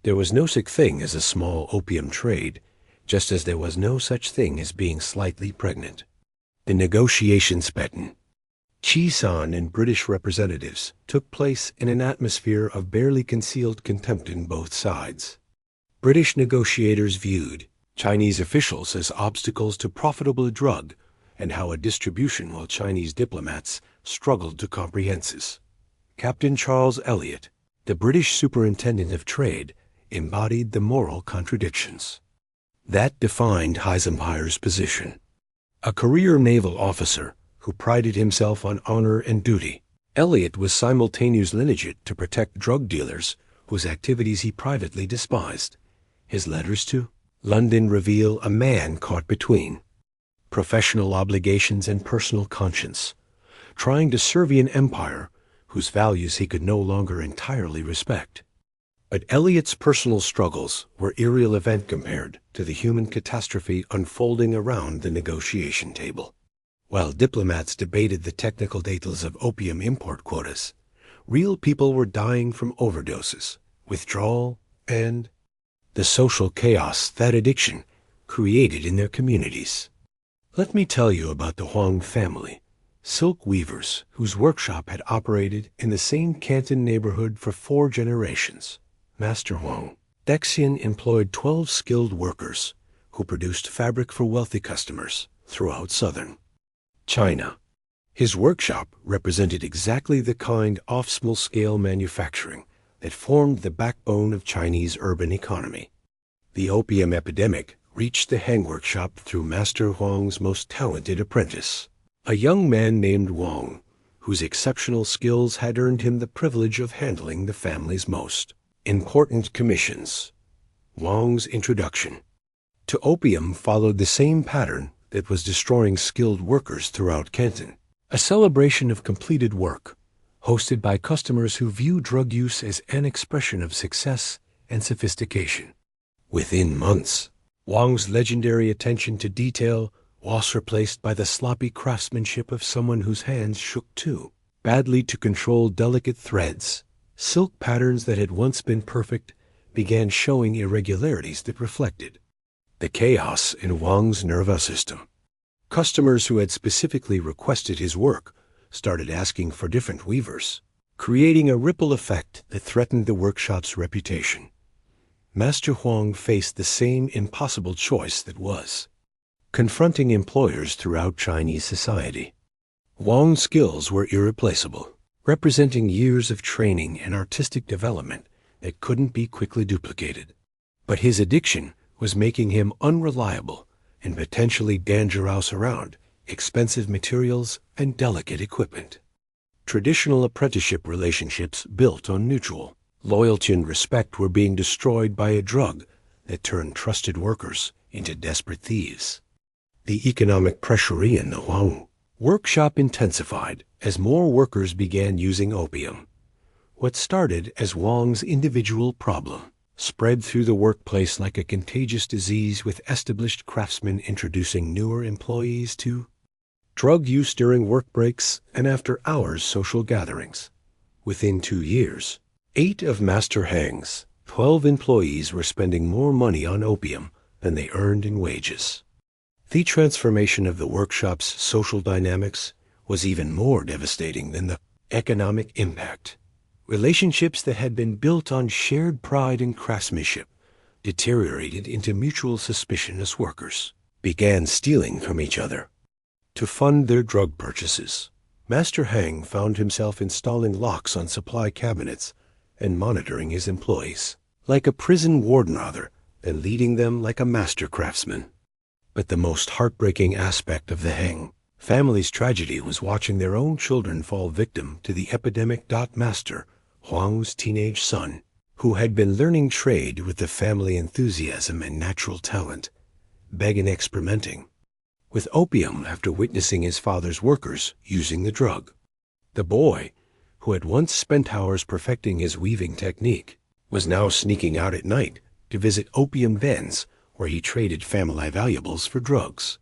There was no such thing as a small opium trade, just as there was no such thing as being slightly pregnant. The negotiations began. Chisan and British representatives took place in an atmosphere of barely concealed contempt in both sides. British negotiators viewed Chinese officials as obstacles to profitable drug and how a distribution, while Chinese diplomats struggled to comprehend this. Captain Charles Elliot, the British superintendent of trade, embodied the moral contradictions that defined Heisenhower's position. A career naval officer who prided himself on honor and duty, Elliot was simultaneously lineage to protect drug dealers whose activities he privately despised. His letters to London reveal a man caught between professional obligations and personal conscience, trying to serve an empire whose values he could no longer entirely respect. But Elliot's personal struggles were irrelevant compared to the human catastrophe unfolding around the negotiation table. While diplomats debated the technical details of opium import quotas, real people were dying from overdoses, withdrawal, and the social chaos that addiction created in their communities. Let me tell you about the Huang family, silk weavers whose workshop had operated in the same Canton neighborhood for 4 generations. Master Huang Dexian employed 12 skilled workers who produced fabric for wealthy customers throughout southern China. His workshop represented exactly the kind of small-scale manufacturing that formed the backbone of Chinese urban economy. The opium epidemic reached the Hang workshop through Master Huang's most talented apprentice, a young man named Wang, whose exceptional skills had earned him the privilege of handling the family's most important commissions. Wang's introduction to opium followed the same pattern that was destroying skilled workers throughout Canton, a celebration of completed work, hosted by customers who view drug use as an expression of success and sophistication. Within months, Wang's legendary attention to detail was replaced by the sloppy craftsmanship of someone whose hands shook too badly to control delicate threads. Silk patterns that had once been perfect began showing irregularities that reflected the chaos in Wang's nervous system. Customers who had specifically requested his work started asking for different weavers, creating a ripple effect that threatened the workshop's reputation. Master Huang faced the same impossible choice that was confronting employers throughout Chinese society. Wang's skills were irreplaceable, representing years of training and artistic development that couldn't be quickly duplicated. But his addiction was making him unreliable and potentially dangerous around expensive materials and delicate equipment. Traditional apprenticeship relationships built on mutual loyalty and respect were being destroyed by a drug that turned trusted workers into desperate thieves. The economic pressure in the Huang workshop intensified as more workers began using opium. What started as Wang's individual problem spread through the workplace like a contagious disease, with established craftsmen introducing newer employees to drug use during work breaks and after-hours social gatherings. Within 2 years, 8 of Master Hang's 12 employees were spending more money on opium than they earned in wages. The transformation of the workshop's social dynamics was even more devastating than the economic impact. Relationships that had been built on shared pride and craftsmanship deteriorated into mutual suspicion as workers began stealing from each other to fund their drug purchases. Master Hang found himself installing locks on supply cabinets and monitoring his employees like a prison warden rather than leading them like a master craftsman. But the most heartbreaking aspect of the Hang family's tragedy was watching their own children fall victim to the epidemic. Master Huang's teenage son, who had been learning trade with the family enthusiasm and natural talent, began experimenting with opium after witnessing his father's workers using the drug. The boy, who had once spent hours perfecting his weaving technique, was now sneaking out at night to visit opium dens where he traded family valuables for drugs.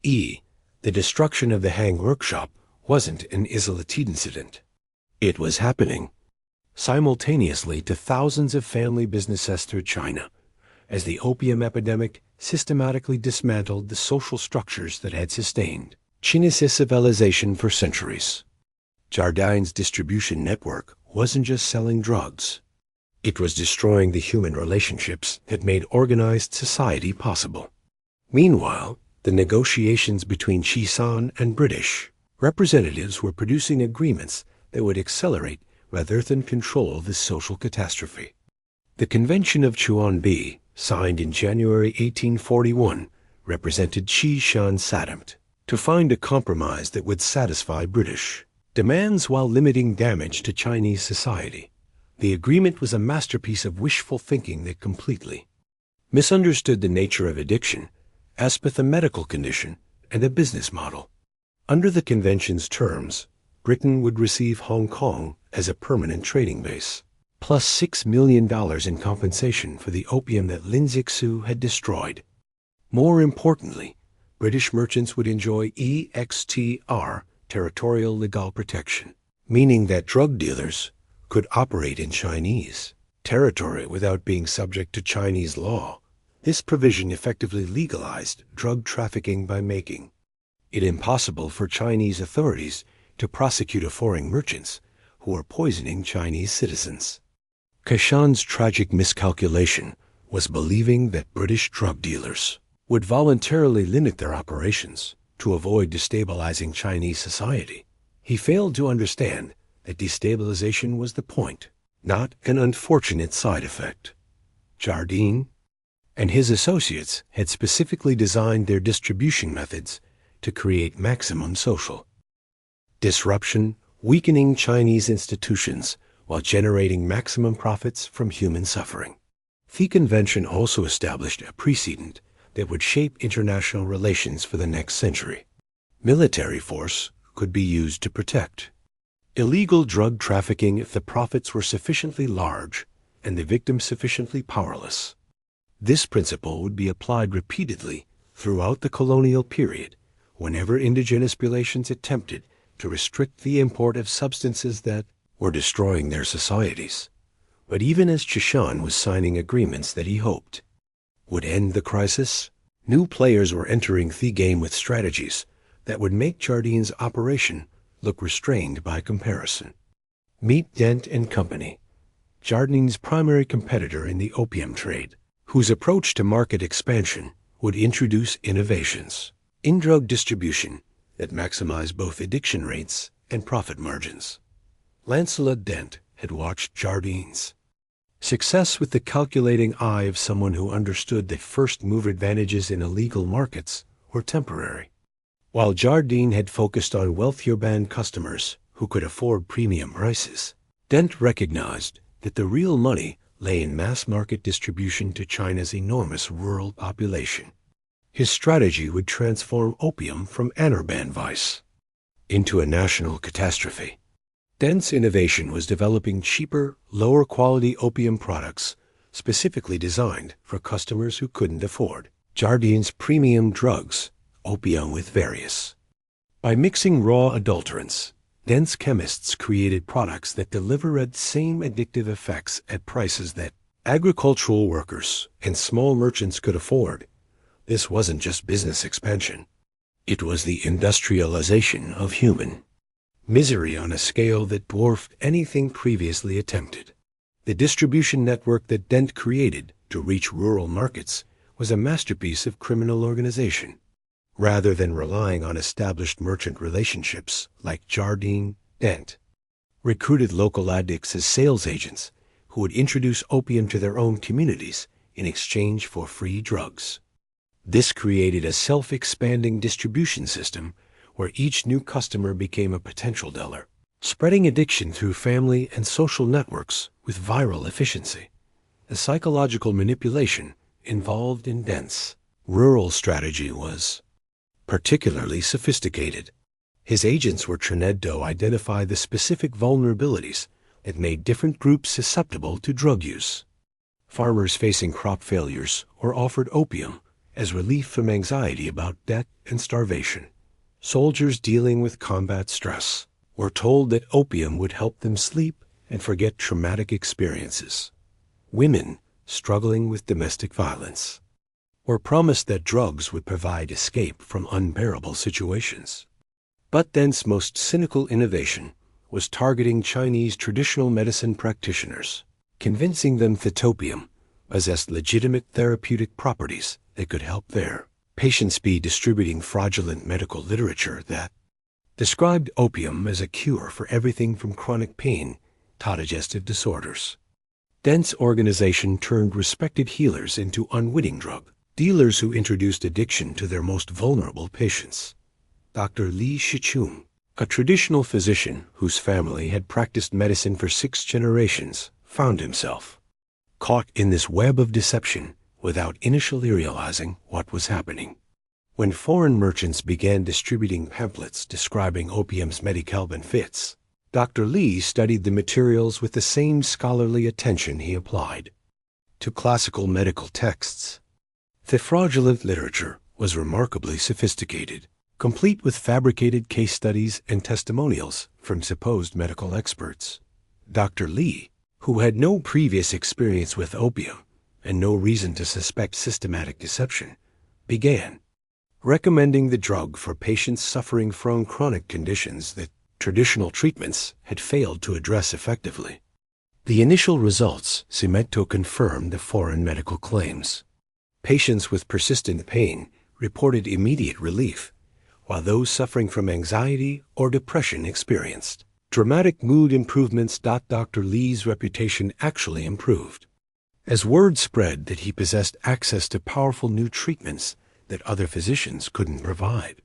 The destruction of the Hang workshop wasn't an isolated incident. It was happening simultaneously to thousands of family businesses through China, as the opium epidemic systematically dismantled the social structures that had sustained Chinese civilization for centuries. Jardine's distribution network wasn't just selling drugs. It was destroying the human relationships that made organized society possible. Meanwhile, the negotiations between Chisan and British representatives were producing agreements that would accelerate rather than control this social catastrophe. The Convention of Chuanbi, signed in January 1841, represented Chisan's attempt to find a compromise that would satisfy British demands while limiting damage to Chinese society. The agreement was a masterpiece of wishful thinking that completely misunderstood the nature of addiction as both a medical condition and a business model. Under the convention's terms, Britain would receive Hong Kong as a permanent trading base, plus $6 million in compensation for the opium that Lin Zixu had destroyed. More importantly, British merchants would enjoy EXTR, territorial legal protection, meaning that drug dealers could operate in Chinese territory without being subject to Chinese law. This provision effectively legalized drug trafficking by making it impossible for Chinese authorities to prosecute foreign merchants who were poisoning Chinese citizens. Kashan's tragic miscalculation was believing that British drug dealers would voluntarily limit their operations to avoid destabilizing Chinese society. He failed to understand that destabilization was the point, not an unfortunate side effect. Jardine and his associates had specifically designed their distribution methods to create maximum social disruption, weakening Chinese institutions while generating maximum profits from human suffering. The convention also established a precedent that would shape international relations for the next century. Military force could be used to protect illegal drug trafficking if the profits were sufficiently large and the victims sufficiently powerless. This principle would be applied repeatedly throughout the colonial period whenever indigenous populations attempted to restrict the import of substances that were destroying their societies. But even as Chishan was signing agreements that he hoped would end the crisis, new players were entering the game with strategies that would make Jardine's operation look restrained by comparison. Meet Dent and Company, Jardine's primary competitor in the opium trade, whose approach to market expansion would introduce innovations in drug distribution that maximize both addiction rates and profit margins. Lancelot Dent had watched Jardine's success with the calculating eye of someone who understood that first-mover advantages in illegal markets were temporary. While Jardine had focused on wealthier band customers who could afford premium prices, Dent recognized that the real money lay in mass-market distribution to China's enormous rural population. His strategy would transform opium from anarban vice into a national catastrophe. Dent's innovation was developing cheaper, lower-quality opium products specifically designed for customers who couldn't afford Jardine's premium drugs, opium with various. By mixing raw adulterants, Dent's chemists created products that delivered the same addictive effects at prices that agricultural workers and small merchants could afford. This wasn't just business expansion. It was the industrialization of human misery on a scale that dwarfed anything previously attempted. The distribution network that Dent created to reach rural markets was a masterpiece of criminal organization. Rather than relying on established merchant relationships like Jardine, Dent recruited local addicts as sales agents who would introduce opium to their own communities in exchange for free drugs. This created a self-expanding distribution system where each new customer became a potential dealer, spreading addiction through family and social networks with viral efficiency. The psychological manipulation involved in Dent's rural strategy was particularly sophisticated. His agents were trained to identify the specific vulnerabilities that made different groups susceptible to drug use. Farmers facing crop failures were offered opium as relief from anxiety about debt and starvation. Soldiers dealing with combat stress were told that opium would help them sleep and forget traumatic experiences. Women struggling with domestic violence were promised that drugs would provide escape from unbearable situations. But Dent's most cynical innovation was targeting Chinese traditional medicine practitioners, convincing them that opium possessed legitimate therapeutic properties that could help their patients, be distributing fraudulent medical literature that described opium as a cure for everything from chronic pain to digestive disorders. Dent's organization turned respected healers into unwitting drug dealers who introduced addiction to their most vulnerable patients. Dr. Li Shichun, a traditional physician whose family had practiced medicine for 6 generations, found himself caught in this web of deception without initially realizing what was happening. When foreign merchants began distributing pamphlets describing opium's medical benefits, Dr. Li studied the materials with the same scholarly attention he applied to classical medical texts. The fraudulent literature was remarkably sophisticated, complete with fabricated case studies and testimonials from supposed medical experts. Dr. Li, who had no previous experience with opium and no reason to suspect systematic deception, began recommending the drug for patients suffering from chronic conditions that traditional treatments had failed to address effectively. The initial results seemed to confirm the foreign medical claims. Patients with persistent pain reported immediate relief, while those suffering from anxiety or depression experienced dramatic mood improvements. Dr. Li's reputation actually improved as word spread that he possessed access to powerful new treatments that other physicians couldn't provide.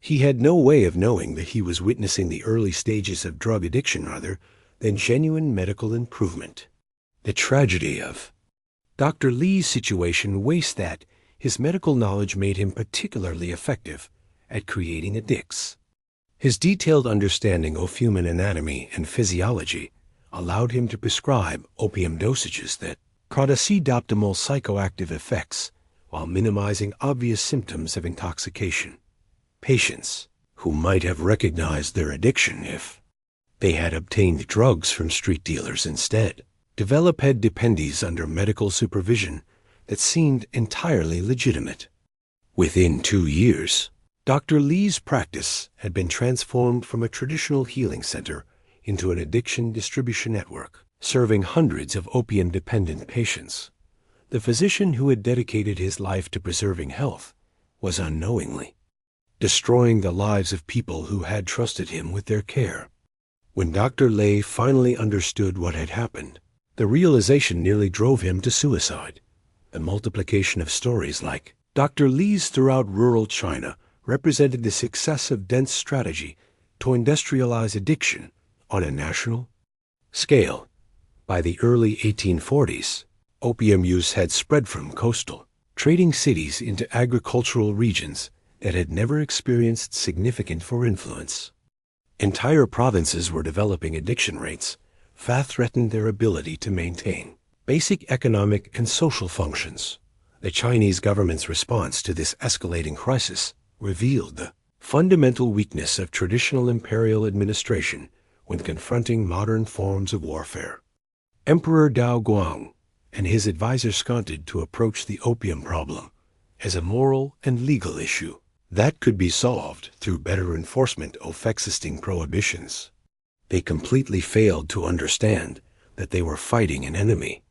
He had no way of knowing that he was witnessing the early stages of drug addiction rather than genuine medical improvement. The tragedy of Dr. Li's situation was that his medical knowledge made him particularly effective at creating addicts. His detailed understanding of human anatomy and physiology allowed him to prescribe opium dosages that produced optimal psychoactive effects while minimizing obvious symptoms of intoxication. Patients who might have recognized their addiction if they had obtained drugs from street dealers instead developed head dependencies under medical supervision that seemed entirely legitimate. Within 2 years, Dr. Li's practice had been transformed from a traditional healing center into an addiction distribution network, serving hundreds of opium-dependent patients. The physician who had dedicated his life to preserving health was unknowingly destroying the lives of people who had trusted him with their care. When Dr. Li finally understood what had happened, the realization nearly drove him to suicide. The multiplication of stories like Dr. Li's throughout rural China represented the success of Dent's strategy to industrialize addiction on a national scale. By the early 1840s, opium use had spread from coastal trading cities into agricultural regions that had never experienced significant foreign influence. Entire provinces were developing addiction rates that threatened their ability to maintain basic economic and social functions. The Chinese government's response to this escalating crisis revealed the fundamental weakness of traditional imperial administration when confronting modern forms of warfare. Emperor Dao Guang and his advisors skunted to approach the opium problem as a moral and legal issue that could be solved through better enforcement of existing prohibitions. They completely failed to understand that they were fighting an enemy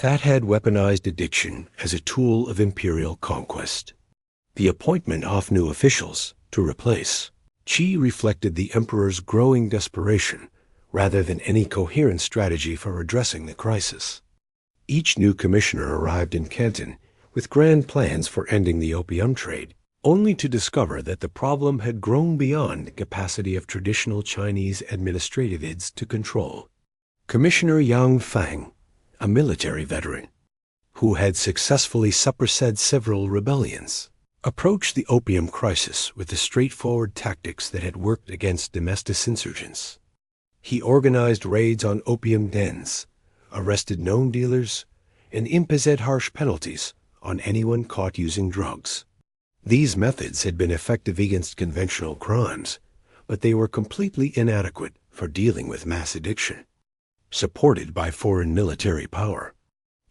that had weaponized addiction as a tool of imperial conquest. The appointment of new officials to replace Qi reflected the emperor's growing desperation rather than any coherent strategy for addressing the crisis. Each new commissioner arrived in Canton with grand plans for ending the opium trade, only to discover that the problem had grown beyond the capacity of traditional Chinese administrative aides to control. Commissioner Yang Fang, a military veteran who had successfully suppressed several rebellions, approached the opium crisis with the straightforward tactics that had worked against domestic insurgents. He organized raids on opium dens, arrested known dealers, and imposed harsh penalties on anyone caught using drugs. These methods had been effective against conventional crimes, but they were completely inadequate for dealing with mass addiction. Supported by foreign military power,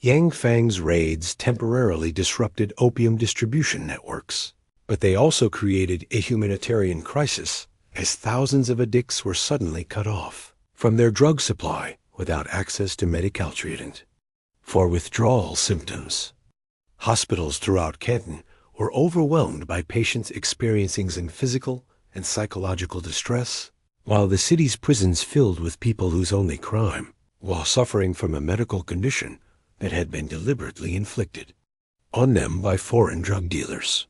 Yang Fang's raids temporarily disrupted opium distribution networks, but they also created a humanitarian crisis as thousands of addicts were suddenly cut off from their drug supply without access to medical treatment for withdrawal symptoms. Hospitals throughout Canton were overwhelmed by patients experiencing physical and psychological distress, while the city's prisons filled with people whose only crime was suffering from a medical condition that had been deliberately inflicted on them by foreign drug dealers.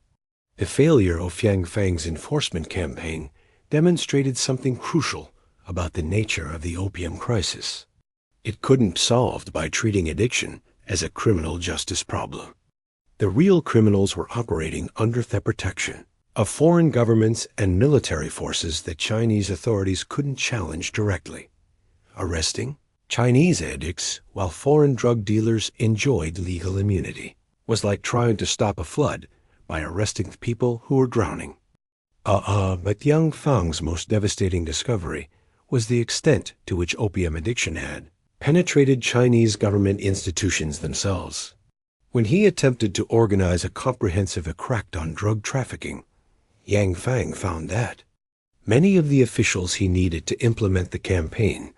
The failure of Yang Fang's enforcement campaign demonstrated something crucial about the nature of the opium crisis. It couldn't be solved by treating addiction as a criminal justice problem. The real criminals were operating under the protection of foreign governments and military forces that Chinese authorities couldn't challenge directly. Arresting Chinese addicts while foreign drug dealers enjoyed legal immunity was like trying to stop a flood by arresting people who were drowning. But Yang Fang's most devastating discovery was the extent to which opium addiction had penetrated Chinese government institutions themselves. When he attempted to organize a comprehensive attack on drug trafficking, Yang Fang found that many of the officials he needed to implement the campaign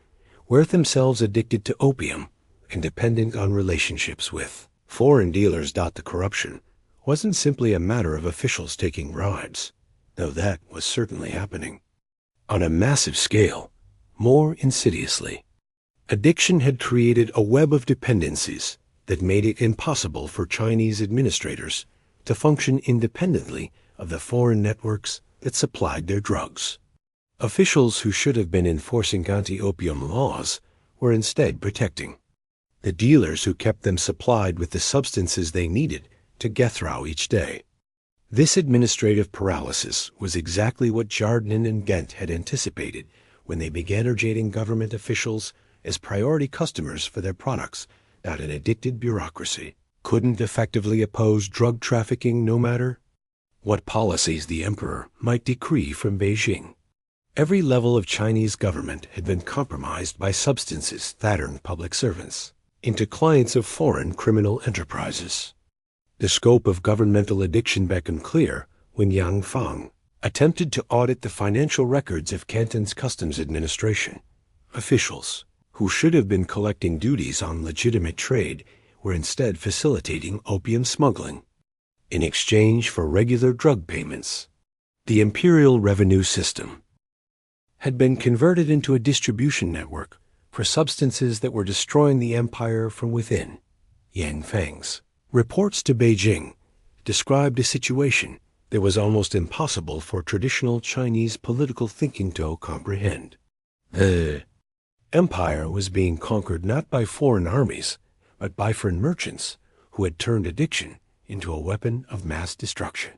were themselves addicted to opium and dependent on relationships with foreign dealers. The corruption wasn't simply a matter of officials taking bribes, though that was certainly happening. On a massive scale, more insidiously, addiction had created a web of dependencies that made it impossible for Chinese administrators to function independently of the foreign networks that supplied their drugs. Officials who should have been enforcing anti-opium laws were instead protecting the dealers who kept them supplied with the substances they needed to get through each day. This administrative paralysis was exactly what Jardin and Ghent had anticipated when they began urging government officials as priority customers for their products that an addicted bureaucracy couldn't effectively oppose drug trafficking no matter what policies the emperor might decree from Beijing. Every level of Chinese government had been compromised by substances that turned public servants into clients of foreign criminal enterprises. The scope of governmental addiction became clear when Yang Fang attempted to audit the financial records of Canton's customs administration. Officials who should have been collecting duties on legitimate trade were instead facilitating opium smuggling in exchange for regular drug payments. The imperial revenue system had been converted into a distribution network for substances that were destroying the empire from within. Yang Fang's reports to Beijing described a situation that was almost impossible for traditional Chinese political thinking to comprehend. The empire was being conquered not by foreign armies, but by foreign merchants who had turned addiction into a weapon of mass destruction.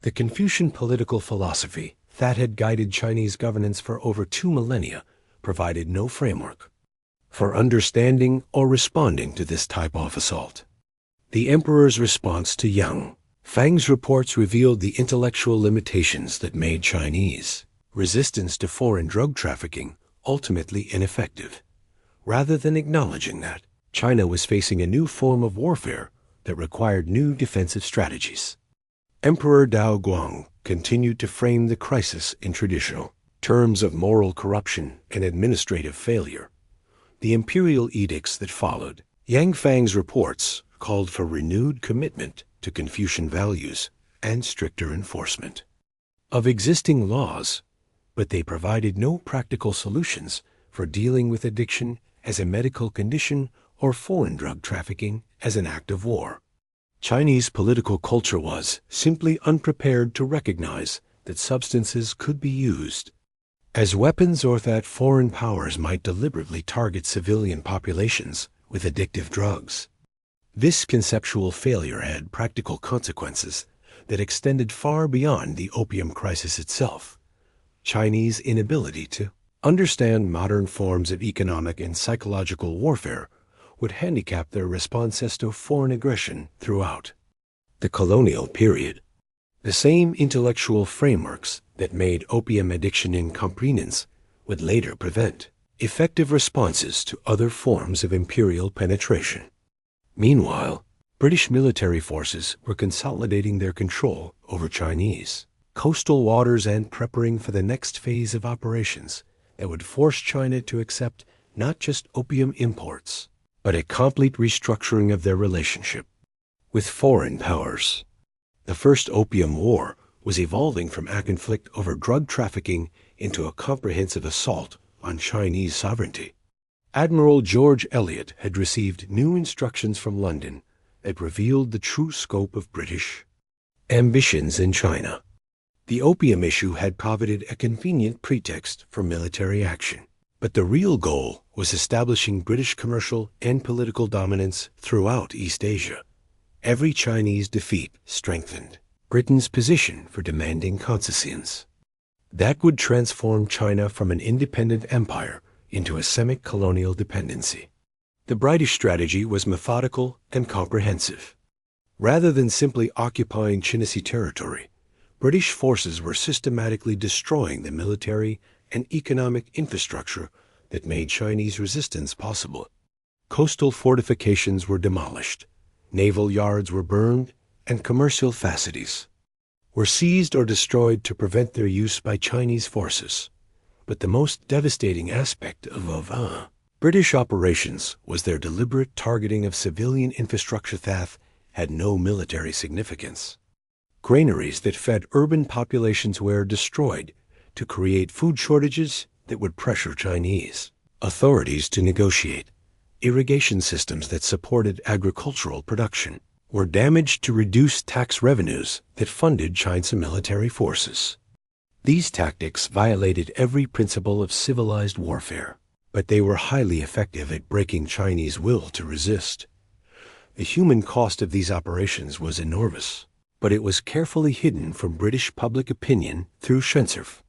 The Confucian political philosophy that had guided Chinese governance for over 2 millennia provided no framework for understanding or responding to this type of assault. The emperor's response to Yang Fang's reports revealed the intellectual limitations that made Chinese resistance to foreign drug trafficking ultimately ineffective. Rather than acknowledging that China was facing a new form of warfare that required new defensive strategies, Emperor Dao Guang continued to frame the crisis in traditional terms of moral corruption and administrative failure. The imperial edicts that followed Yang Fang's reports called for renewed commitment to Confucian values and stricter enforcement of existing laws, but they provided no practical solutions for dealing with addiction as a medical condition or foreign drug trafficking as an act of war. Chinese political culture was simply unprepared to recognize that substances could be used as weapons or that foreign powers might deliberately target civilian populations with addictive drugs. This conceptual failure had practical consequences that extended far beyond the opium crisis itself. Chinese inability to understand modern forms of economic and psychological warfare would handicap their responses to foreign aggression throughout the colonial period. The same intellectual frameworks that made opium addiction incomprehensible would later prevent effective responses to other forms of imperial penetration. Meanwhile, British military forces were consolidating their control over Chinese coastal waters and preparing for the next phase of operations that would force China to accept not just opium imports, but a complete restructuring of their relationship with foreign powers. The First Opium War was evolving from a conflict over drug trafficking into a comprehensive assault on Chinese sovereignty. Admiral George Elliot had received new instructions from London that revealed the true scope of British ambitions in China. The opium issue had provided a convenient pretext for military action, but the real goal was establishing British commercial and political dominance throughout East Asia. Every Chinese defeat strengthened Britain's position for demanding concessions. That would transform China from an independent empire into a semi-colonial dependency. The British strategy was methodical and comprehensive. Rather than simply occupying Chinese territory, British forces were systematically destroying the military and economic infrastructure that made Chinese resistance possible. Coastal fortifications were demolished, naval yards were burned, and commercial facilities were seized or destroyed to prevent their use by Chinese forces. But the most devastating aspect of British operations was their deliberate targeting of civilian infrastructure that had no military significance. Granaries that fed urban populations were destroyed to create food shortages that would pressure Chinese authorities to negotiate. Irrigation systems that supported agricultural production were damaged to reduce tax revenues that funded China's military forces. These tactics violated every principle of civilized warfare, but they were highly effective at breaking Chinese will to resist. The human cost of these operations was enormous, but it was carefully hidden from British public opinion through censorship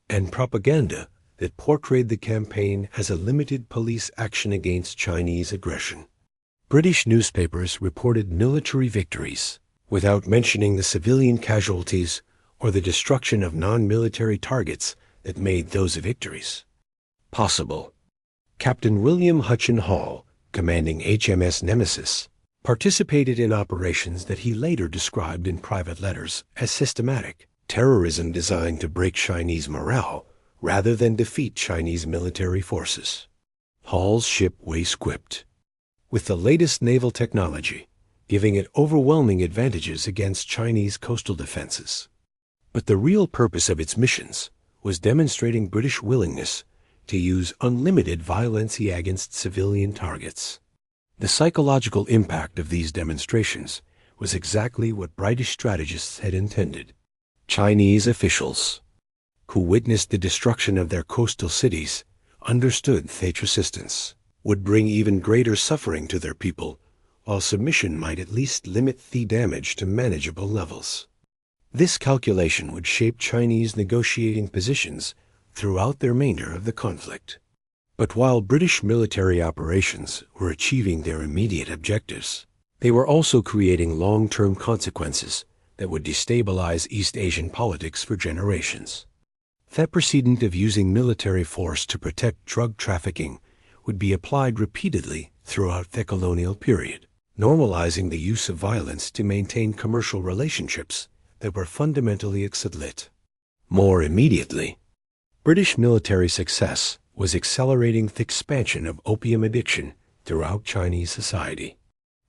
and propaganda that portrayed the campaign as a limited police action against Chinese aggression. British newspapers reported military victories without mentioning the civilian casualties or the destruction of non-military targets that made those victories possible. Captain William Hutchin Hall, commanding HMS Nemesis, participated in operations that he later described in private letters as systematic terrorism designed to break Chinese morale rather than defeat Chinese military forces. Hall's ship was equipped with the latest naval technology, giving it overwhelming advantages against Chinese coastal defenses. But the real purpose of its missions was demonstrating British willingness to use unlimited violence against civilian targets. The psychological impact of these demonstrations was exactly what British strategists had intended. Chinese officials, who witnessed the destruction of their coastal cities, understood that resistance would bring even greater suffering to their people, while submission might at least limit the damage to manageable levels. This calculation would shape Chinese negotiating positions throughout the remainder of the conflict. But while British military operations were achieving their immediate objectives, they were also creating long-term consequences that would destabilize East Asian politics for generations. That precedent of using military force to protect drug trafficking would be applied repeatedly throughout the colonial period, normalizing the use of violence to maintain commercial relationships that were fundamentally excellent. More immediately, British military success was accelerating the expansion of opium addiction throughout Chinese society.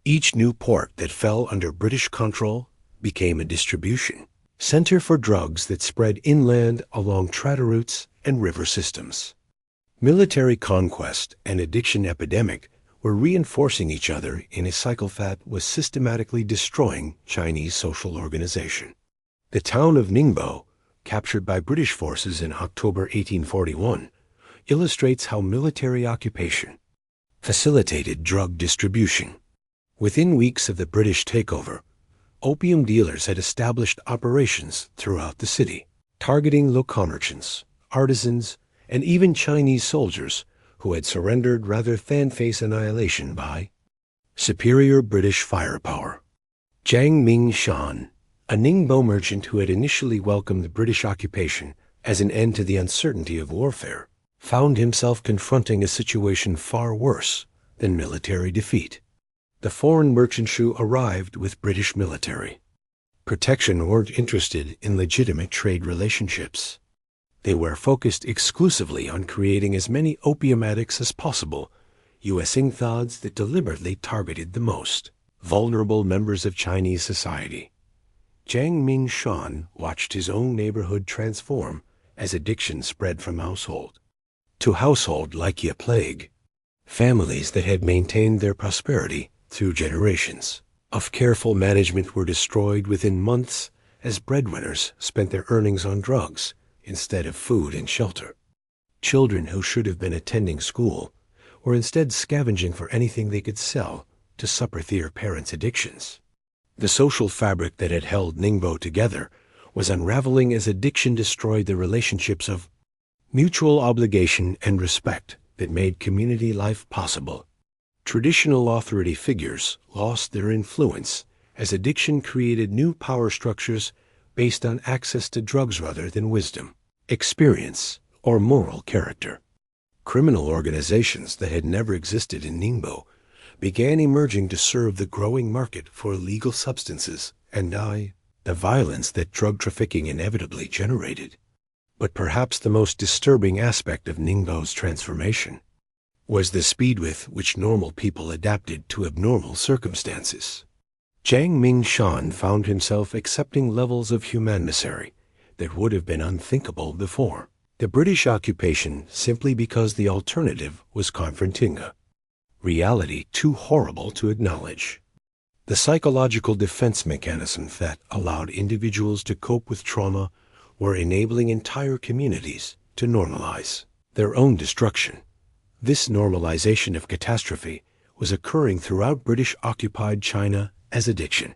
Each new port that fell under British control became a distribution center for drugs that spread inland along trade routes and river systems. Military conquest and addiction epidemic were reinforcing each other in a cycle that was systematically destroying Chinese social organization. The town of Ningbo, captured by British forces in October 1841, illustrates how military occupation facilitated drug distribution. Within weeks of the British takeover, opium dealers had established operations throughout the city, targeting local merchants, artisans, and even Chinese soldiers who had surrendered rather than face annihilation by superior British firepower. Jiang Mingshan, a Ningbo merchant who had initially welcomed the British occupation as an end to the uncertainty of warfare, found himself confronting a situation far worse than military defeat. The foreign merchant arrived with British military protection weren't interested in legitimate trade relationships. They were focused exclusively on creating as many opium addicts as possible, U.S. thoughts that deliberately targeted the most vulnerable members of Chinese society. Jiang Mingshan watched his own neighborhood transform as addiction spread from household to household like a plague. Families that had maintained their prosperity through generations of careful management were destroyed within months as breadwinners spent their earnings on drugs instead of food and shelter. Children who should have been attending school were instead scavenging for anything they could sell to suppress their parents' addictions. The social fabric that had held Ningbo together was unraveling as addiction destroyed the relationships of mutual obligation and respect that made community life possible. Traditional authority figures lost their influence as addiction created new power structures based on access to drugs rather than wisdom, experience, or moral character. Criminal organizations that had never existed in Ningbo began emerging to serve the growing market for illegal substances and the violence that drug trafficking inevitably generated. But perhaps the most disturbing aspect of Ningbo's transformation was the speed with which normal people adapted to abnormal circumstances. Jiang Mingshan found himself accepting levels of humanity that would have been unthinkable before the British occupation simply because the alternative was confronting a reality too horrible to acknowledge. The psychological defense mechanisms that allowed individuals to cope with trauma were enabling entire communities to normalize their own destruction. This normalization of catastrophe was occurring throughout British-occupied China as addiction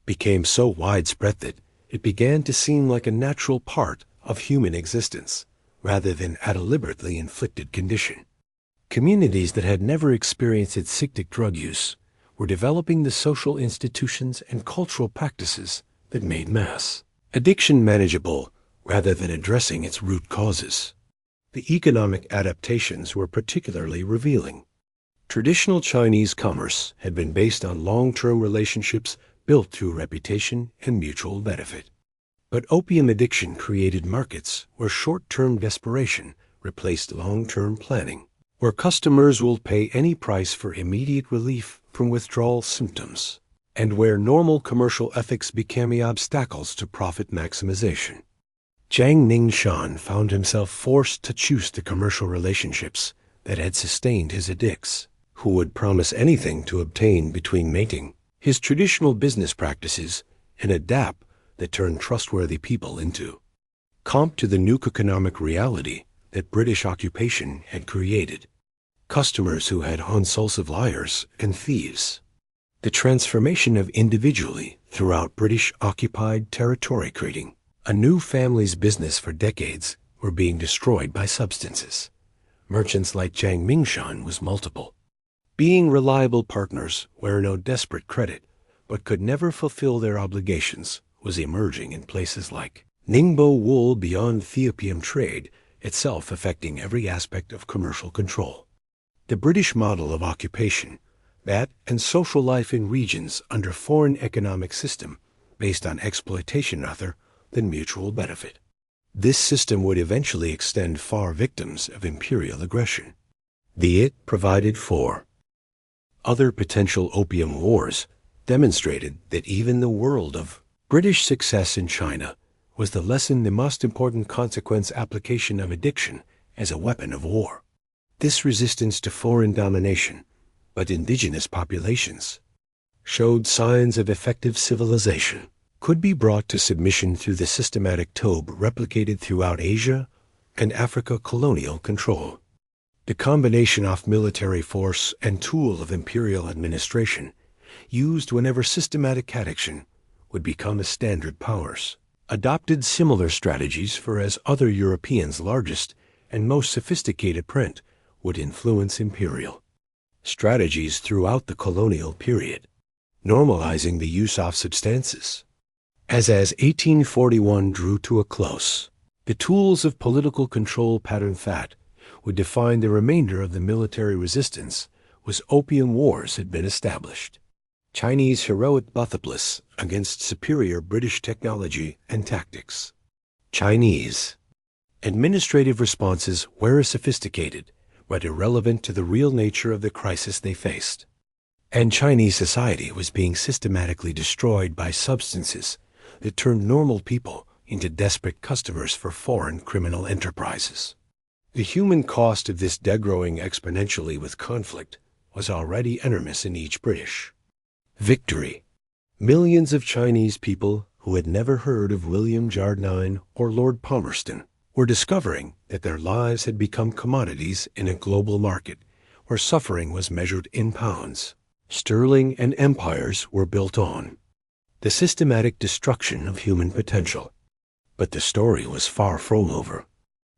became so widespread that it began to seem like a natural part of human existence rather than a deliberately inflicted condition. Communities that had never experienced addictive drug use were developing the social institutions and cultural practices that made mass addiction manageable rather than addressing its root causes. The economic adaptations were particularly revealing. Traditional Chinese commerce had been based on long-term relationships built through reputation and mutual benefit. But opium addiction created markets where short-term desperation replaced long-term planning, where customers will pay any price for immediate relief from withdrawal symptoms, and where normal commercial ethics became obstacles to profit maximization. Jiang Mingshan found himself forced to choose the commercial relationships that had sustained his addicts, who would promise anything to obtain between mating his traditional business practices and adapt that turned trustworthy people into comp to the new economic reality that British occupation had created. Customers who had unsolicited liars and thieves. The transformation of individually throughout British-occupied territory creating a new family's business for decades were being destroyed by substances. Merchants like Jiang Mingshan was multiple. Being reliable partners where no desperate credit but could never fulfill their obligations was emerging in places like Ningbo wool beyond the opium trade itself affecting every aspect of commercial control. The British model of occupation, that and social life in regions under foreign economic system based on exploitation rather than mutual benefit. This system would eventually extend far victims of imperial aggression. It provided for other potential opium wars demonstrated that even the world of British success in China was the lesson the most important consequence application of addiction as a weapon of war. This resistance to foreign domination, but indigenous populations, showed signs of effective civilization, could be brought to submission through the systematic tobe replicated throughout Asia and Africa colonial control. The combination of military force and tool of imperial administration used whenever systematic addiction would become a standard powers, adopted similar strategies for as other Europeans' largest and most sophisticated print would influence imperial strategies throughout the colonial period, normalizing the use of substances. As 1841 drew to a close, the tools of political control pattern that would define the remainder of the military resistance was Opium Wars had been established. Chinese heroic Buthopolis against superior British technology and tactics. Chinese administrative responses were sophisticated, but irrelevant to the real nature of the crisis they faced. And Chinese society was being systematically destroyed by substances that turned normal people into desperate customers for foreign criminal enterprises. The human cost of this degrowing exponentially with conflict was already enormous in each British victory. Millions of Chinese people who had never heard of William Jardine or Lord Palmerston were discovering that their lives had become commodities in a global market where suffering was measured in pounds. Sterling and empires were built on the systematic destruction of human potential. But the story was far from over.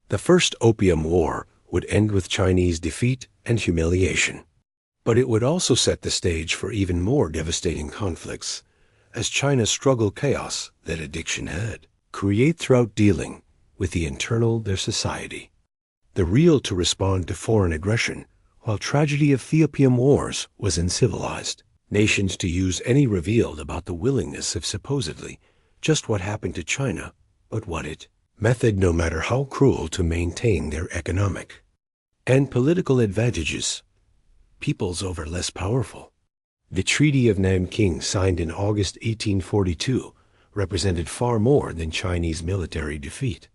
The First Opium War would end with Chinese defeat and humiliation. But it would also set the stage for even more devastating conflicts, as China's struggle chaos that addiction had create throughout dealing with the internal their society. The real to respond to foreign aggression, while tragedy of the Opium Wars was uncivilized. Nations to use any revealed about the willingness of supposedly just what happened to China, but what it method no matter how cruel to maintain their economic and political advantages, peoples over less powerful. The Treaty of Nanking, signed in August 1842, represented far more than Chinese military defeat.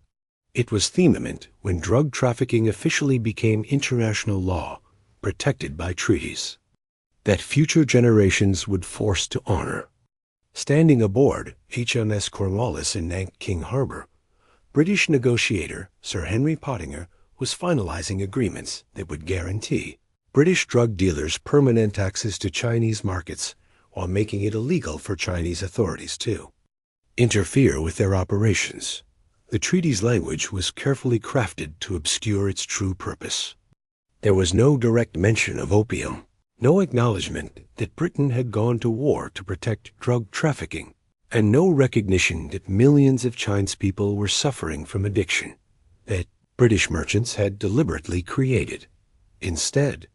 It was the moment when drug trafficking officially became international law, protected by treaties that future generations would force to honor. Standing aboard HMS Cornwallis in Nanking Harbor, British negotiator Sir Henry Pottinger was finalizing agreements that would guarantee British drug dealers permanent access to Chinese markets while making it illegal for Chinese authorities to interfere with their operations. The treaty's language was carefully crafted to obscure its true purpose. There was no direct mention of opium, no acknowledgement that Britain had gone to war to protect drug trafficking, and no recognition that millions of Chinese people were suffering from addiction that British merchants had deliberately created. Instead,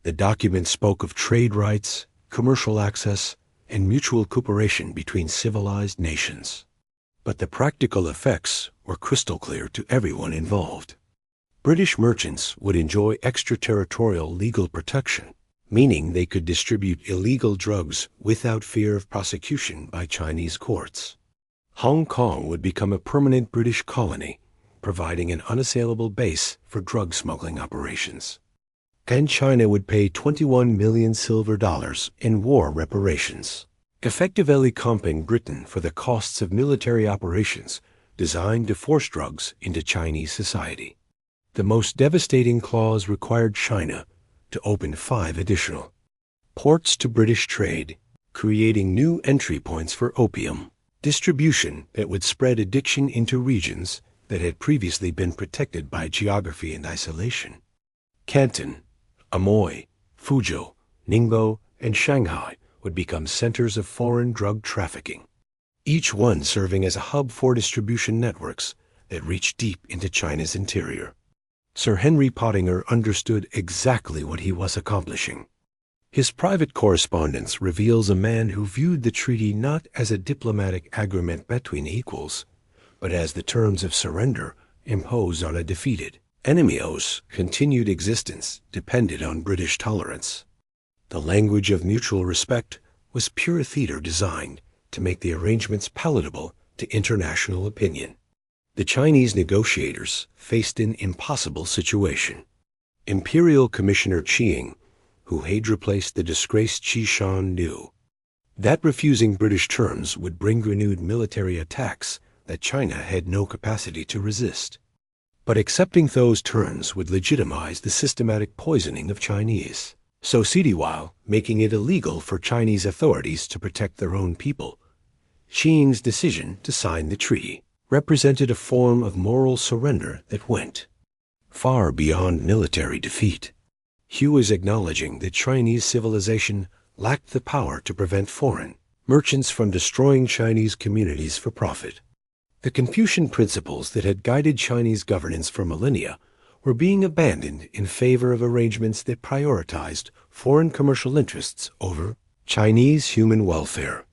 the document spoke of trade rights, commercial access, and mutual cooperation between civilized nations. But the practical effects were crystal clear to everyone involved. British merchants would enjoy extraterritorial legal protection, meaning they could distribute illegal drugs without fear of prosecution by Chinese courts. Hong Kong would become a permanent British colony, providing an unassailable base for drug smuggling operations. And China would pay 21 million silver dollars in war reparations, effectively comping Britain for the costs of military operations designed to force drugs into Chinese society. The most devastating clause required China to open 5 additional ports to British trade, creating new entry points for opium distribution that would spread addiction into regions that had previously been protected by geography and isolation. Canton, Amoy, Fuzhou, Ningbo, and Shanghai would become centers of foreign drug trafficking, each one serving as a hub for distribution networks that reached deep into China's interior. Sir Henry Pottinger understood exactly what he was accomplishing. His private correspondence reveals a man who viewed the treaty not as a diplomatic agreement between equals, but as the terms of surrender imposed on a defeated enemy's continued existence depended on British tolerance. The language of mutual respect was pure theater designed to make the arrangements palatable to international opinion. The Chinese negotiators faced an impossible situation. Imperial Commissioner Qing, who had replaced the disgraced Qi Shan, knew that refusing British terms would bring renewed military attacks that China had no capacity to resist. But accepting those terms would legitimize the systematic poisoning of Chinese society while making it illegal for Chinese authorities to protect their own people. Qing's decision to sign the treaty represented a form of moral surrender that went far beyond military defeat. He was acknowledging that Chinese civilization lacked the power to prevent foreign merchants from destroying Chinese communities for profit. The Confucian principles that had guided Chinese governance for millennia were being abandoned in favor of arrangements that prioritized foreign commercial interests over Chinese human welfare.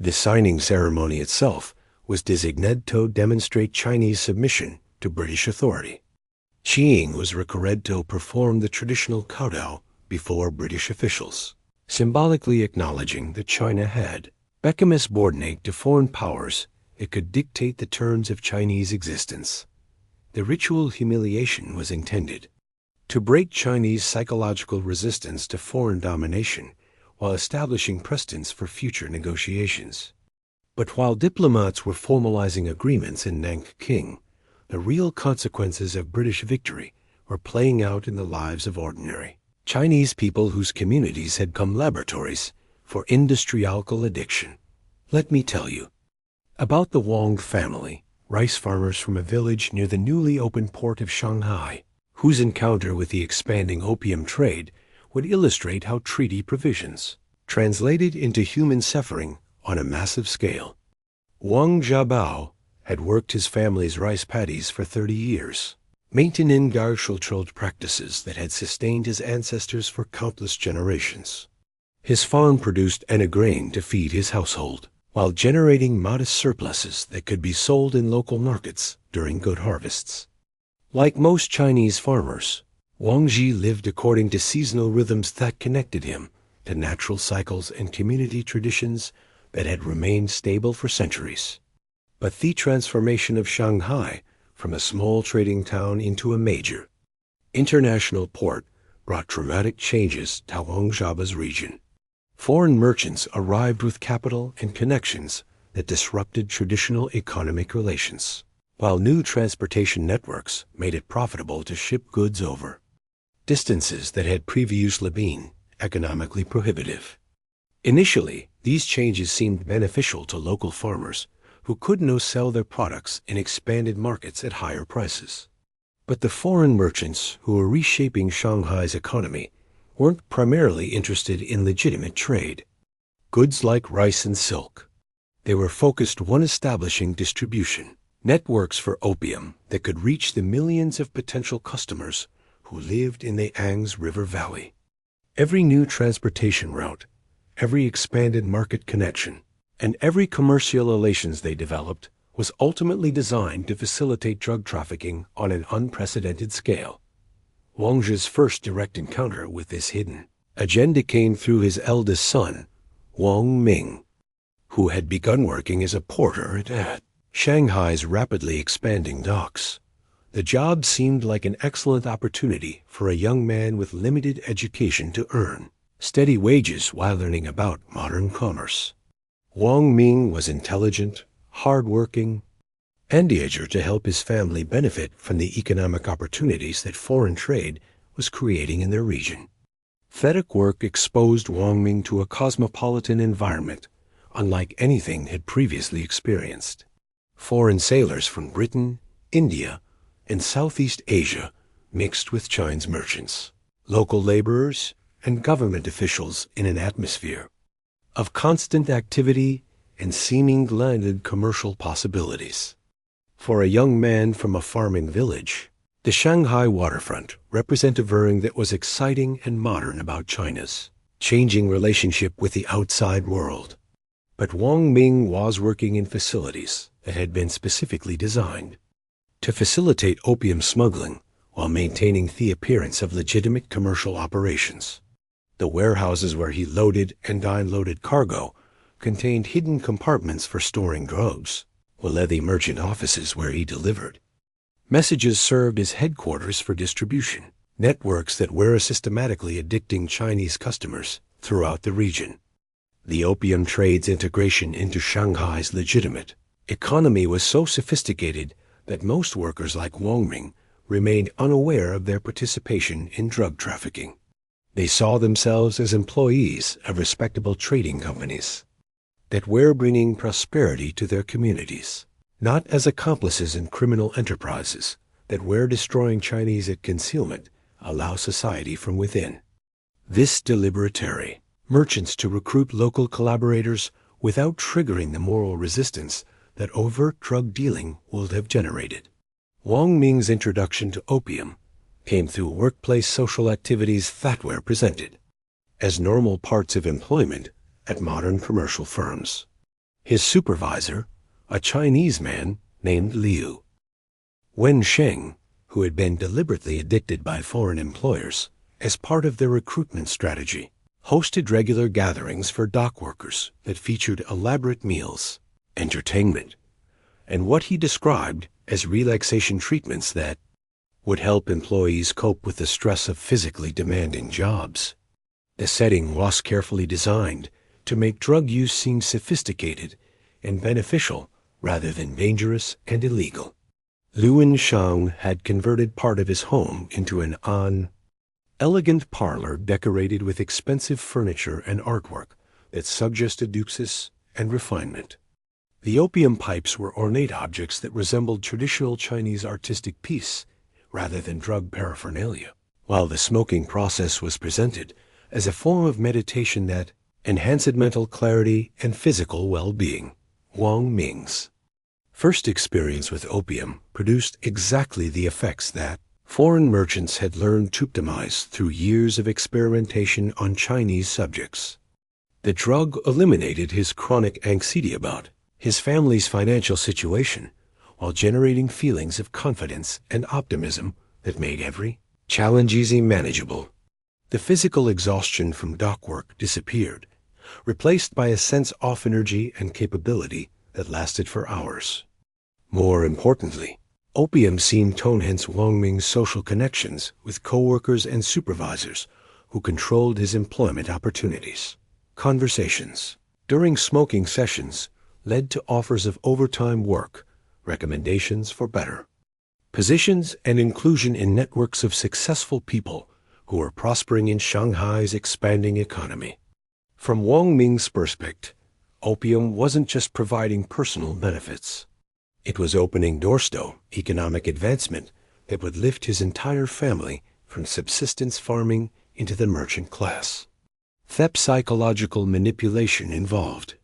The signing ceremony itself was designed to demonstrate Chinese submission to British authority. Qing was required to perform the traditional kowtow before British officials, symbolically acknowledging that China had become subordinate to foreign powers. It could dictate the terms of Chinese existence. The ritual humiliation was intended to break Chinese psychological resistance to foreign domination while establishing precedents for future negotiations. But while diplomats were formalizing agreements in Nanking, the real consequences of British victory were playing out in the lives of ordinary Chinese people whose communities had become laboratories for industrial addiction. Let me tell you about the Wang family, rice farmers from a village near the newly opened port of Shanghai, whose encounter with the expanding opium trade would illustrate how treaty provisions translated into human suffering on a massive scale. Wang Jiabao had worked his family's rice paddies for 30 years, maintaining agricultural practices that had sustained his ancestors for countless generations. His farm produced enough grain to feed his household, while generating modest surpluses that could be sold in local markets during good harvests. Like most Chinese farmers, Wang Ji lived according to seasonal rhythms that connected him to natural cycles and community traditions that had remained stable for centuries. But the transformation of Shanghai from a small trading town into a major international port brought dramatic changes to Wang Jiabao's region. Foreign merchants arrived with capital and connections that disrupted traditional economic relations, while new transportation networks made it profitable to ship goods over distances that had previously been economically prohibitive. Initially, these changes seemed beneficial to local farmers who could now sell their products in expanded markets at higher prices. But the foreign merchants who were reshaping Shanghai's economy weren't primarily interested in legitimate trade. Goods like rice and silk. They were focused on establishing distribution networks for opium that could reach the millions of potential customers who lived in the Yangtze River Valley. Every new transportation route, every expanded market connection, and every commercial relations they developed was ultimately designed to facilitate drug trafficking on an unprecedented scale. Wang Zhi's first direct encounter with this hidden agenda came through his eldest son, Wang Ming, who had begun working as a porter at Shanghai's rapidly expanding docks. The job seemed like an excellent opportunity for a young man with limited education to earn steady wages while learning about modern commerce. Wang Ming was intelligent, hard-working, and eager to help his family benefit from the economic opportunities that foreign trade was creating in their region. FedEx work exposed Wang Ming to a cosmopolitan environment unlike anything he had previously experienced. Foreign sailors from Britain, India, and Southeast Asia mixed with Chinese merchants, local laborers, and government officials in an atmosphere of constant activity and seeming blended commercial possibilities. For a young man from a farming village, the Shanghai waterfront represented a version that was exciting and modern about China's changing relationship with the outside world. But Wang Ming was working in facilities that had been specifically designed to facilitate opium smuggling while maintaining the appearance of legitimate commercial operations. The warehouses where he loaded and unloaded cargo contained hidden compartments for storing drugs, while the merchant offices where he delivered messages served as headquarters for distribution networks that were systematically addicting Chinese customers throughout the region. The opium trade's integration into Shanghai's legitimate economy was so sophisticated that most workers like Wang Ming remained unaware of their participation in drug trafficking. They saw themselves as employees of respectable trading companies that were bringing prosperity to their communities, not as accomplices in criminal enterprises that were destroying Chinese at concealment allow society from within. This deliberately merchants to recruit local collaborators without triggering the moral resistance that overt drug dealing would have generated. Wang Ming's introduction to opium came through workplace social activities that were presented as normal parts of employment at modern commercial firms. His supervisor, a Chinese man named Liu. Wen Sheng, who had been deliberately addicted by foreign employers as part of their recruitment strategy, hosted regular gatherings for dock workers that featured elaborate meals, entertainment, and what he described as relaxation treatments that would help employees cope with the stress of physically demanding jobs. The setting was carefully designed to make drug use seem sophisticated and beneficial rather than dangerous and illegal. Liu Shang had converted part of his home into an elegant parlor decorated with expensive furniture and artwork that suggested luxus and refinement. The opium pipes were ornate objects that resembled traditional Chinese artistic pieces rather than drug paraphernalia, while the smoking process was presented as a form of meditation that enhanced mental clarity and physical well-being. Wang Ming's first experience with opium produced exactly the effects that foreign merchants had learned to optimize through years of experimentation on Chinese subjects. The drug eliminated his chronic anxiety about his family's financial situation, while generating feelings of confidence and optimism that made every challenge easy manageable. The physical exhaustion from dock work disappeared, replaced by a sense of energy and capability that lasted for hours. More importantly, opium seemed to enhance Wang Ming's social connections with co-workers and supervisors who controlled his employment opportunities. Conversations during smoking sessions led to offers of overtime work, recommendations for better positions, and inclusion in networks of successful people who were prospering in Shanghai's expanding economy. From Wang Ming's perspective, opium wasn't just providing personal benefits. It was opening doors to economic advancement that would lift his entire family from subsistence farming into the merchant class. The psychological manipulation involved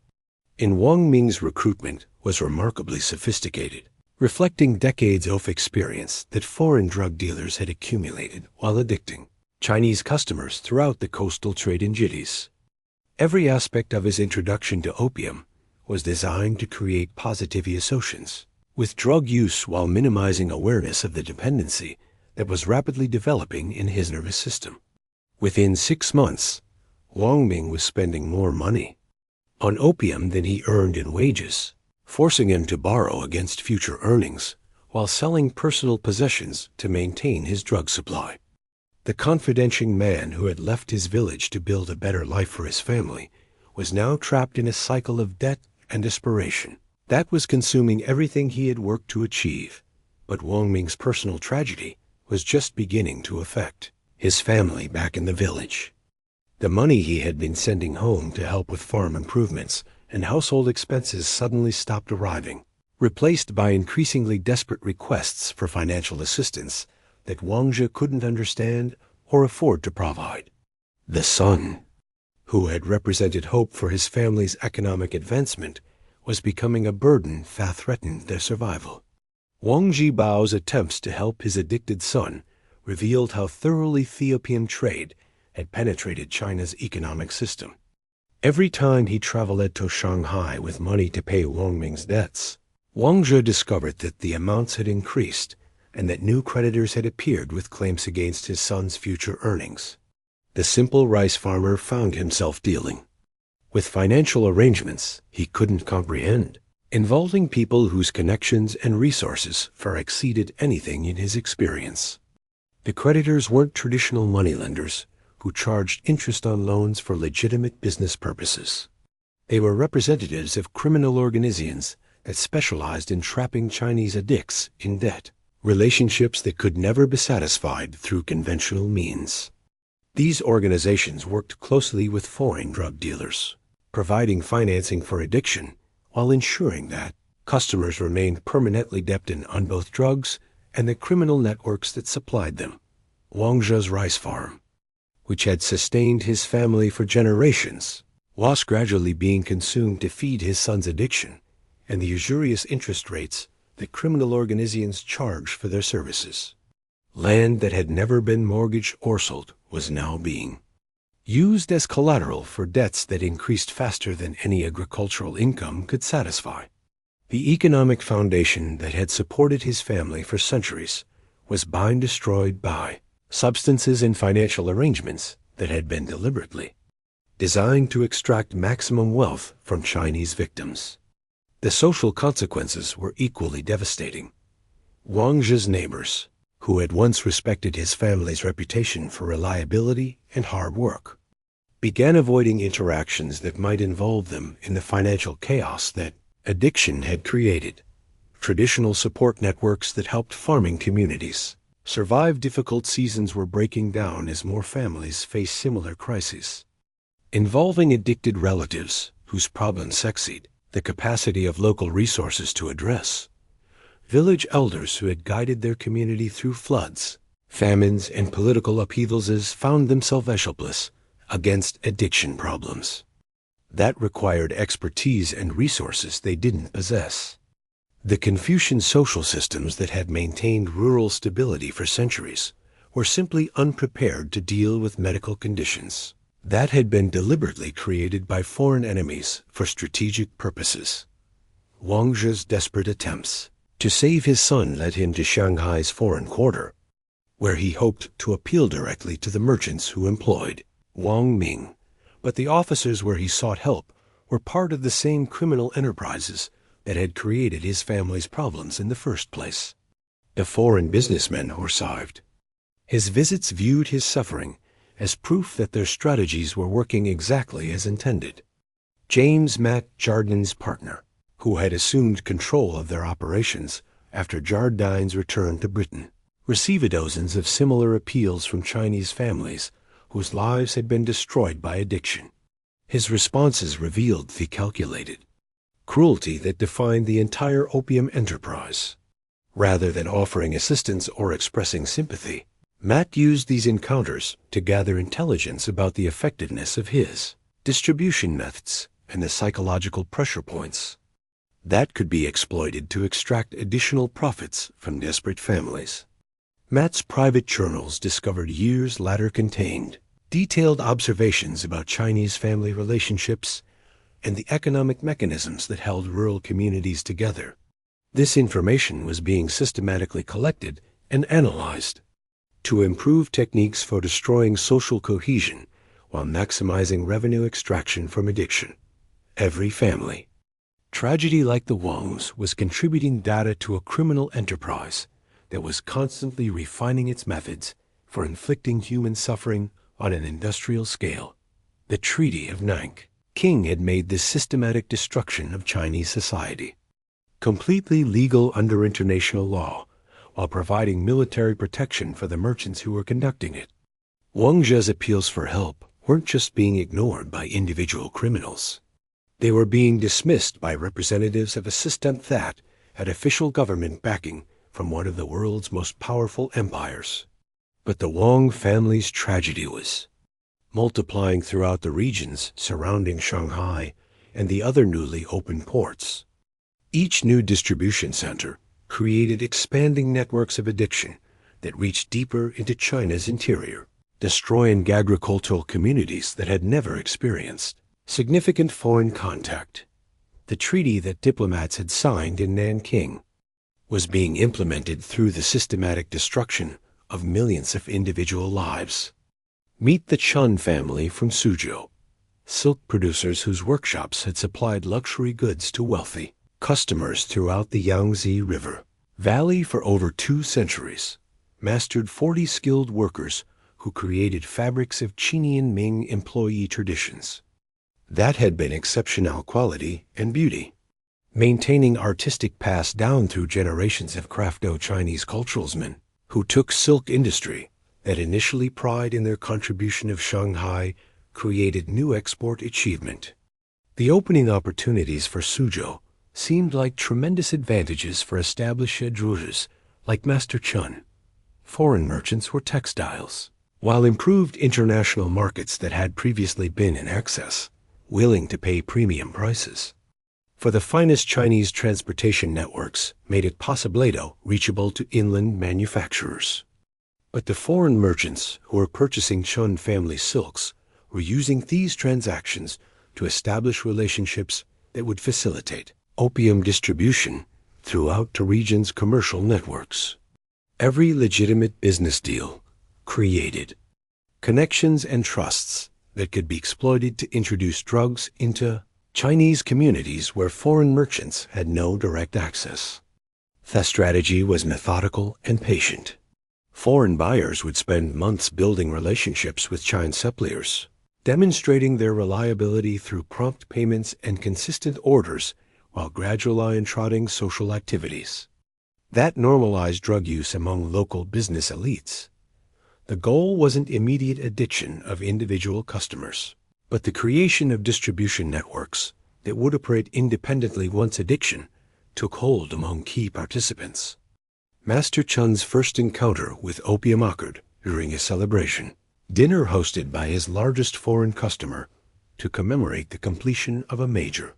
in Wang Ming's recruitment was remarkably sophisticated, reflecting decades of experience that foreign drug dealers had accumulated while addicting Chinese customers throughout the coastal trade in jitties. Every aspect of his introduction to opium was designed to create positive associations with drug use while minimizing awareness of the dependency that was rapidly developing in his nervous system. Within 6 months, Wang Ming was spending more money on opium than he earned in wages, forcing him to borrow against future earnings while selling personal possessions to maintain his drug supply. The confidential man who had left his village to build a better life for his family was now trapped in a cycle of debt and desperation that was consuming everything he had worked to achieve. But Wang Ming's personal tragedy was just beginning to affect his family back in the village. The money he had been sending home to help with farm improvements and household expenses suddenly stopped arriving, replaced by increasingly desperate requests for financial assistance that Wang Zhe couldn't understand or afford to provide. The son, who had represented hope for his family's economic advancement, was becoming a burden that threatened their survival. Wang Zhibao's attempts to help his addicted son revealed how thoroughly the opium trade had penetrated China's economic system. Every time he traveled to Shanghai with money to pay Wang Ming's debts, Wang Zhe discovered that the amounts had increased and that new creditors had appeared with claims against his son's future earnings. The simple rice farmer found himself dealing with financial arrangements he couldn't comprehend, involving people whose connections and resources far exceeded anything in his experience. The creditors weren't traditional moneylenders who charged interest on loans for legitimate business purposes. They were representatives of criminal organizations that specialized in trapping Chinese addicts in debt, relationships that could never be satisfied through conventional means. These organizations worked closely with foreign drug dealers, providing financing for addiction while ensuring that customers remained permanently dependent on both drugs and the criminal networks that supplied them. Wang Zhe's rice farm, which had sustained his family for generations, was gradually being consumed to feed his son's addiction and the usurious interest rates that criminal organizations charged for their services. Land that had never been mortgaged or sold was now being used as collateral for debts that increased faster than any agricultural income could satisfy. The economic foundation that had supported his family for centuries was being destroyed by substances and financial arrangements that had been deliberately designed to extract maximum wealth from Chinese victims. The social consequences were equally devastating. Wang Zhe's neighbors, who had once respected his family's reputation for reliability and hard work, began avoiding interactions that might involve them in the financial chaos that addiction had created. Traditional support networks that helped farming communities survive difficult seasons were breaking down as more families faced similar crises, involving addicted relatives whose problems exceed the capacity of local resources to address. Village elders who had guided their community through floods, famines, and political upheavals found themselves helpless against addiction problems that required expertise and resources they didn't possess. The Confucian social systems that had maintained rural stability for centuries were simply unprepared to deal with medical conditions that had been deliberately created by foreign enemies for strategic purposes. Wang Zhe's desperate attempts to save his son led him to Shanghai's foreign quarter, where he hoped to appeal directly to the merchants who employed Wang Ming. But the officers where he sought help were part of the same criminal enterprises that had created his family's problems in the first place. The foreign businessmen were saved. His visits viewed his suffering as proof that their strategies were working exactly as intended. James Matt Jardin's partner, who had assumed control of their operations after Jardine's return to Britain, received dozens of similar appeals from Chinese families whose lives had been destroyed by addiction. His responses revealed the calculated cruelty that defined the entire opium enterprise. Rather than offering assistance or expressing sympathy, Matt used these encounters to gather intelligence about the effectiveness of his distribution methods and the psychological pressure points that could be exploited to extract additional profits from desperate families. Matt's private journals discovered years later contained detailed observations about Chinese family relationships and the economic mechanisms that held rural communities together. This information was being systematically collected and analyzed to improve techniques for destroying social cohesion while maximizing revenue extraction from addiction. Every family tragedy like the Wangs was contributing data to a criminal enterprise that was constantly refining its methods for inflicting human suffering on an industrial scale. The Treaty of Nanking had made this systematic destruction of Chinese society completely legal under international law, while providing military protection for the merchants who were conducting it. Wang Zhe's appeals for help weren't just being ignored by individual criminals. They were being dismissed by representatives of a system that had official government backing from one of the world's most powerful empires. But the Wang family's tragedy was multiplying throughout the regions surrounding Shanghai and the other newly opened ports. Each new distribution center created expanding networks of addiction that reached deeper into China's interior, destroying agricultural communities that had never experienced significant foreign contact. The treaty that diplomats had signed in Nanking was being implemented through the systematic destruction of millions of individual lives. Meet the Chun family from Suzhou, silk producers whose workshops had supplied luxury goods to wealthy customers throughout the Yangtze River Valley for over 2 centuries, mastered 40 skilled workers who created fabrics of Qing and Ming employee traditions that had been exceptional quality and beauty, maintaining artistic passed down through generations of crafto Chinese culturalsmen who took silk industry that initially pride in their contribution of Shanghai created new export achievement. The opening opportunities for Suzhou seemed like tremendous advantages for established zhuzhus like Master Chun. Foreign merchants were textiles, while improved international markets that had previously been in excess, willing to pay premium prices for the finest Chinese transportation networks made it possibledo reachable to inland manufacturers. But the foreign merchants who were purchasing Chun family silks were using these transactions to establish relationships that would facilitate opium distribution throughout the region's commercial networks. Every legitimate business deal created connections and trusts that could be exploited to introduce drugs into Chinese communities where foreign merchants had no direct access. The strategy was methodical and patient. Foreign buyers would spend months building relationships with Chinese suppliers, demonstrating their reliability through prompt payments and consistent orders while gradually trotting social activities. That normalized drug use among local business elites. The goal wasn't immediate addiction of individual customers, but the creation of distribution networks that would operate independently once addiction took hold among key participants. Master Chun's first encounter with opium occurred during a celebration, dinner hosted by his largest foreign customer to commemorate the completion of a major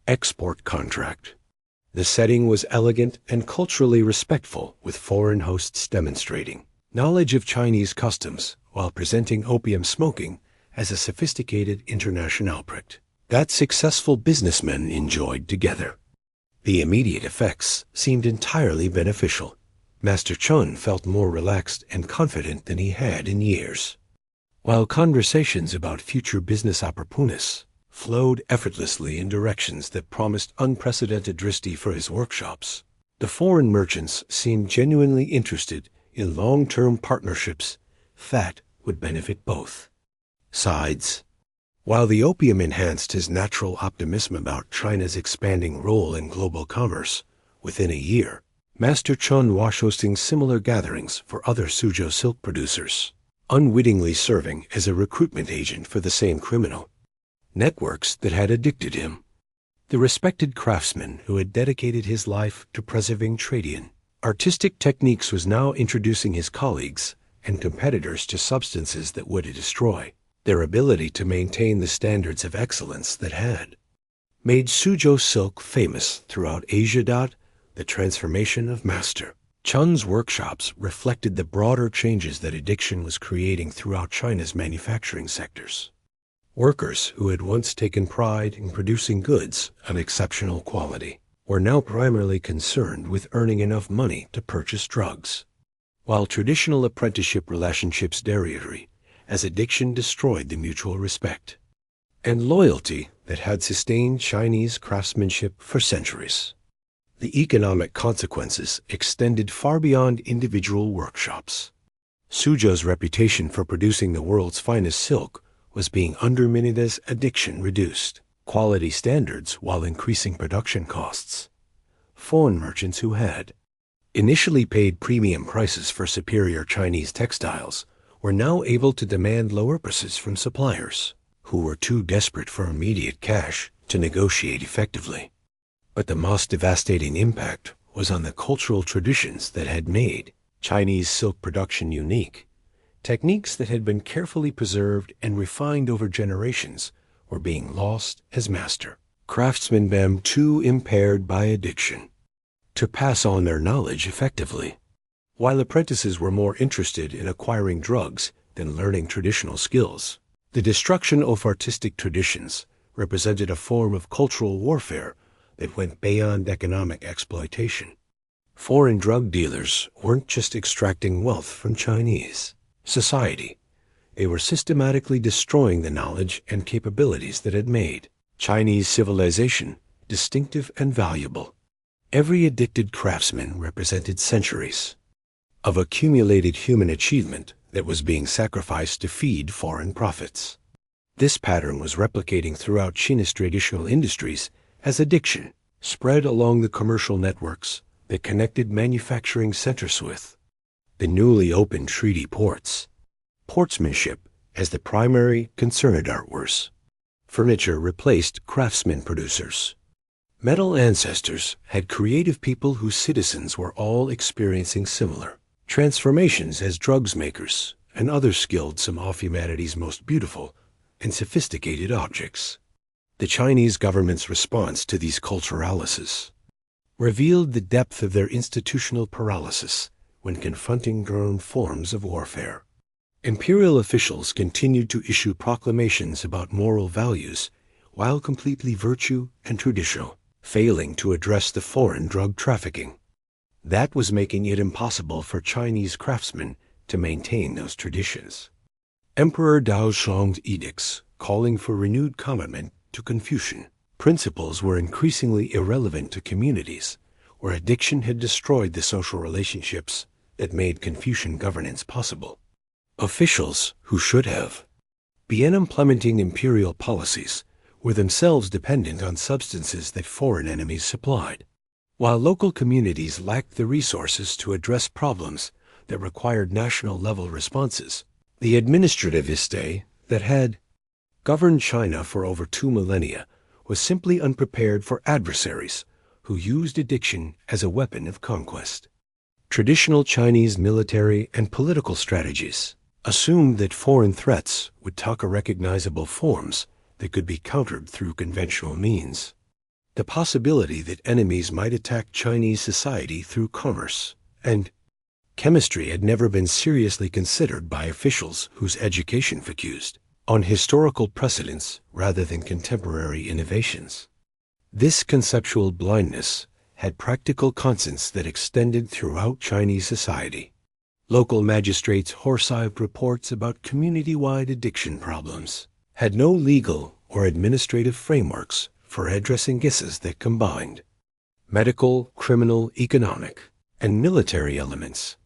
export contract. The setting was elegant and culturally respectful, with foreign hosts demonstrating knowledge of Chinese customs while presenting opium smoking as a sophisticated international project that successful businessmen enjoyed together. The immediate effects seemed entirely beneficial. Master Chun felt more relaxed and confident than he had in years, while conversations about future business opportunities flowed effortlessly in directions that promised unprecedented diversity for his workshops. The foreign merchants seemed genuinely interested in long-term partnerships that would benefit both sides. While the opium enhanced his natural optimism about China's expanding role in global commerce, within a year, Master Chun was hosting similar gatherings for other Suzhou silk producers, unwittingly serving as a recruitment agent for the same criminal networks that had addicted him. The respected craftsman who had dedicated his life to preserving trading artistic techniques was now introducing his colleagues and competitors to substances that would destroy their ability to maintain the standards of excellence that had made Suzhou silk famous throughout Asia. The transformation of Master Chun's workshops reflected the broader changes that addiction was creating throughout China's manufacturing sectors. Workers who had once taken pride in producing goods of exceptional quality were now primarily concerned with earning enough money to purchase drugs, while traditional apprenticeship relationships deteriorated as addiction destroyed the mutual respect and loyalty that had sustained Chinese craftsmanship for centuries. The economic consequences extended far beyond individual workshops. Suzhou's reputation for producing the world's finest silk was being undermined as addiction reduced quality standards while increasing production costs. Foreign merchants who had initially paid premium prices for superior Chinese textiles were now able to demand lower prices from suppliers who were too desperate for immediate cash to negotiate effectively. But the most devastating impact was on the cultural traditions that had made Chinese silk production unique. Techniques that had been carefully preserved and refined over generations were being lost as master craftsmen became too impaired by addiction to pass on their knowledge effectively, while apprentices were more interested in acquiring drugs than learning traditional skills. The destruction of artistic traditions represented a form of cultural warfare that went beyond economic exploitation. Foreign drug dealers weren't just extracting wealth from Chinese society. They were systematically destroying the knowledge and capabilities that had made Chinese civilization distinctive and valuable. Every addicted craftsman represented centuries of accumulated human achievement that was being sacrificed to feed foreign profits. This pattern was replicating throughout China's traditional industries as addiction spread along the commercial networks that connected manufacturing centers with the newly opened treaty ports. Portsmanship as the primary concern at artworks. Furniture replaced craftsmen producers. Metal ancestors had creative people whose citizens were all experiencing similar transformations as drugs makers and others skilled some of humanity's most beautiful and sophisticated objects. The Chinese government's response to these culturalises revealed the depth of their institutional paralysis when confronting grown forms of warfare. Imperial officials continued to issue proclamations about moral values while completely virtue and traditional, failing to address the foreign drug trafficking. That was making it impossible for Chinese craftsmen to maintain those traditions. Emperor Daozong's edicts, calling for renewed commitment to Confucian principles, were increasingly irrelevant to communities where addiction had destroyed the social relationships that made Confucian governance possible. Officials who should have begun implementing imperial policies were themselves dependent on substances that foreign enemies supplied, while local communities lacked the resources to address problems that required national-level responses. The administrativiste that had governed China for over 2 millennia was simply unprepared for adversaries who used addiction as a weapon of conquest. Traditional Chinese military and political strategies assumed that foreign threats would take recognizable forms that could be countered through conventional means. The possibility that enemies might attack Chinese society through commerce and chemistry had never been seriously considered by officials whose education focused on historical precedents rather than contemporary innovations. This conceptual blindness had practical consequences that extended throughout Chinese society. Local magistrates' horsed reports about community-wide addiction problems had no legal or administrative frameworks for addressing cases that combined medical, criminal, economic, and military elements.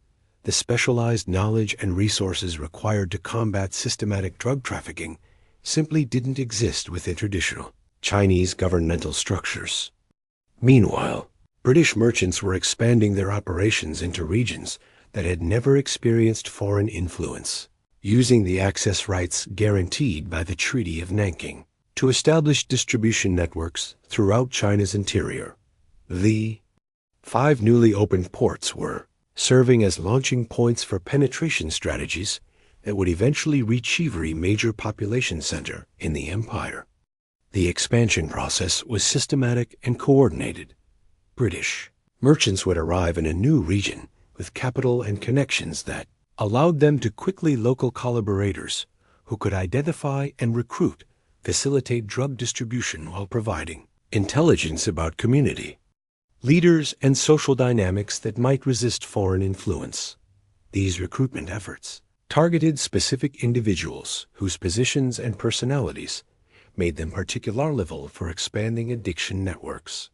The specialized knowledge and resources required to combat systematic drug trafficking simply didn't exist within traditional Chinese governmental structures. Meanwhile, British merchants were expanding their operations into regions that had never experienced foreign influence, using the access rights guaranteed by the Treaty of Nanking to establish distribution networks throughout China's interior. The 5 newly opened ports were serving as launching points for penetration strategies that would eventually reach every major population center in the empire. The expansion process was systematic and coordinated. British merchants would arrive in a new region with capital and connections that allowed them to quickly local collaborators who could identify and recruit, facilitate drug distribution while providing intelligence about community leaders and social dynamics that might resist foreign influence. These recruitment efforts targeted specific individuals whose positions and personalities made them particular level for expanding addiction networks.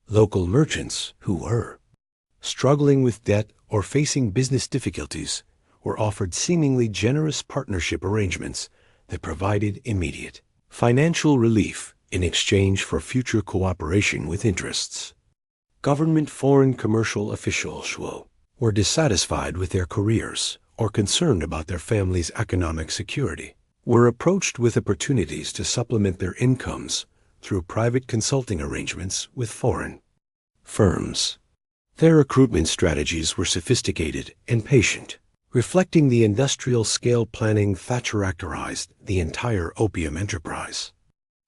Local merchants who were struggling with debt or facing business difficulties were offered seemingly generous partnership arrangements that provided immediate financial relief in exchange for future cooperation with interests. Government foreign commercial officials were dissatisfied with their careers or concerned about their family's economic security, were approached with opportunities to supplement their incomes through private consulting arrangements with foreign firms. Their recruitment strategies were sophisticated and patient, reflecting the industrial-scale planning that characterized the entire opium enterprise.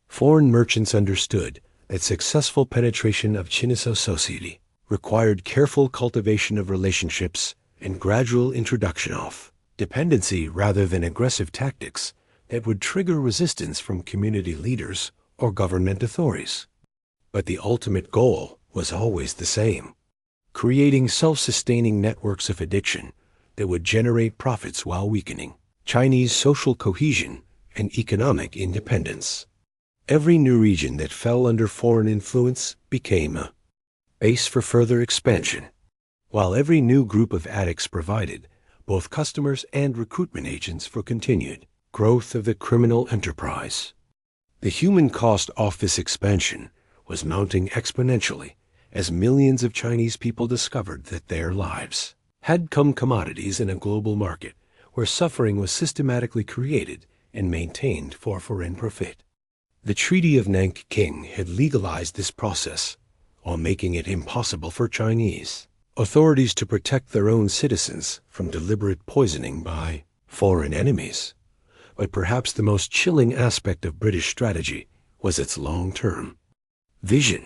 Foreign merchants understood that successful penetration of Chinese society required careful cultivation of relationships and gradual introduction of dependency rather than aggressive tactics that would trigger resistance from community leaders or government authorities. But the ultimate goal was always the same: creating self-sustaining networks of addiction that would generate profits while weakening Chinese social cohesion and economic independence. Every new region that fell under foreign influence became a base for further expansion, while every new group of addicts provided both customers and recruitment agents for continued growth of the criminal enterprise. The human cost of this expansion was mounting exponentially as millions of Chinese people discovered that their lives had become commodities in a global market where suffering was systematically created and maintained for foreign profit. The Treaty of Nanking had legalized this process, while making it impossible for Chinese authorities to protect their own citizens from deliberate poisoning by foreign enemies. But perhaps the most chilling aspect of British strategy was its long-term vision.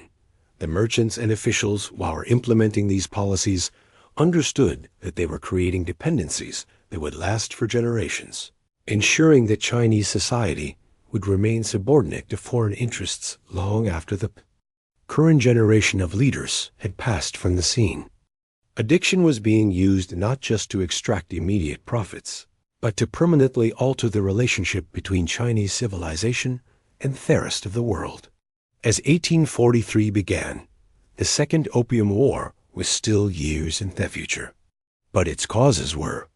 The merchants and officials, while implementing these policies, understood that they were creating dependencies that would last for generations, ensuring that Chinese society would remain subordinate to foreign interests long after the current generation of leaders had passed from the scene. Addiction was being used not just to extract immediate profits, but to permanently alter the relationship between Chinese civilization and the rest of the world. As 1843 began, the Second Opium War was still years in the future, but its causes were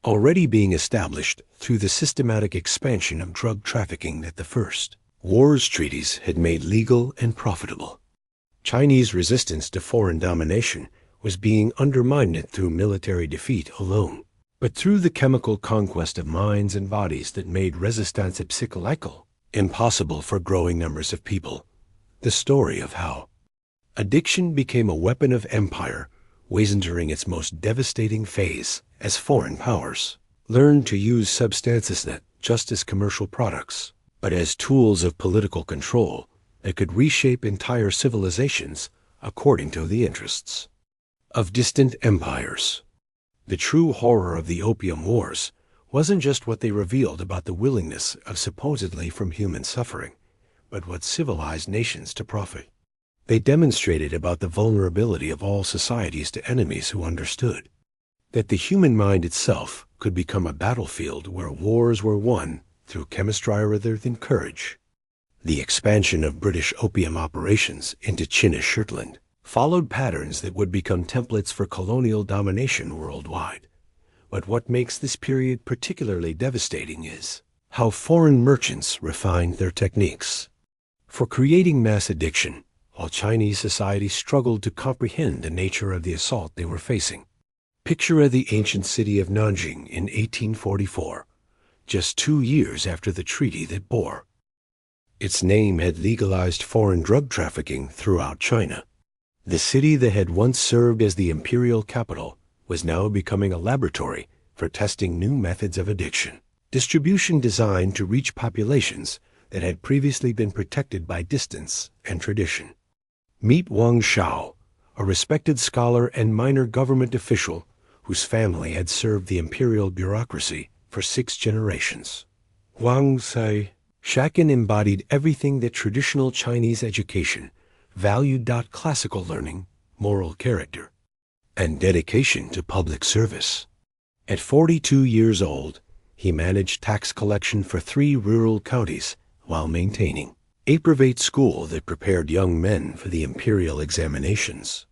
already being established through the systematic expansion of drug trafficking that the First War's treaties had made legal and profitable. Chinese resistance to foreign domination was being undermined through military defeat alone, but through the chemical conquest of minds and bodies that made resistance psychological impossible for growing numbers of people. The story of how addiction became a weapon of empire was entering its most devastating phase as foreign powers learned to use substances not just as commercial products, but as tools of political control that could reshape entire civilizations according to the interests of distant empires. The true horror of the Opium Wars wasn't just what they revealed about the willingness of supposedly from human suffering, but what civilized nations to profit. They demonstrated about the vulnerability of all societies to enemies who understood that the human mind itself could become a battlefield where wars were won through chemistry rather than courage. The expansion of British opium operations into China Shetland followed patterns that would become templates for colonial domination worldwide. But what makes this period particularly devastating is how foreign merchants refined their techniques for creating mass addiction, while Chinese society struggled to comprehend the nature of the assault they were facing. Picture the ancient city of Nanking in 1844, just 2 years after the treaty that bore its name had legalized foreign drug trafficking throughout China. The city that had once served as the imperial capital was now becoming a laboratory for testing new methods of addiction distribution designed to reach populations that had previously been protected by distance and tradition. Meet Wang Shao, a respected scholar and minor government official whose family had served the imperial bureaucracy for 6 generations. Wang Sai Shakin embodied everything that traditional Chinese education valued: classical learning, moral character, and dedication to public service. At 42 years old, he managed tax collection for 3 rural counties while maintaining a private school that prepared young men for the imperial examinations.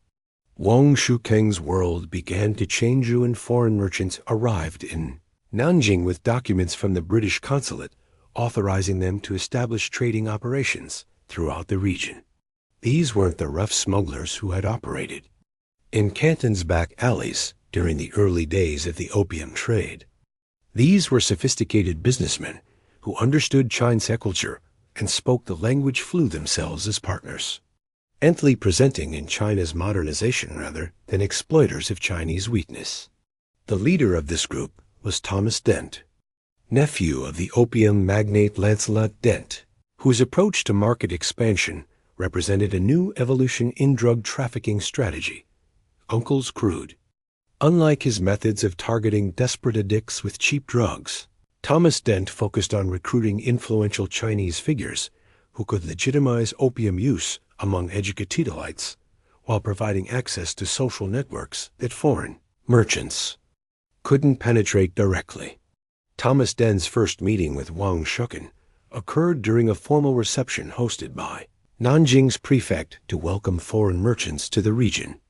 Wang Shukeng's world began to change when foreign merchants arrived in Nanjing with documents from the British consulate authorizing them to establish trading operations throughout the region. These weren't the rough smugglers who had operated in Canton's back alleys during the early days of the opium trade. These were sophisticated businessmen who understood Chinese culture and spoke the language fluent themselves as partners, ently presenting in China's modernization rather than exploiters of Chinese weakness. The leader of this group was Thomas Dent, nephew of the opium magnate Lancelot Dent, whose approach to market expansion represented a new evolution in drug trafficking strategy, Uncle's Crude. Unlike his methods of targeting desperate addicts with cheap drugs, Thomas Dent focused on recruiting influential Chinese figures who could legitimize opium use among educatedelites while providing access to social networks that foreign merchants couldn't penetrate directly. Thomas Dent's first meeting with Wang Shuken occurred during a formal reception hosted by Nanjing's prefect to welcome foreign merchants to the region.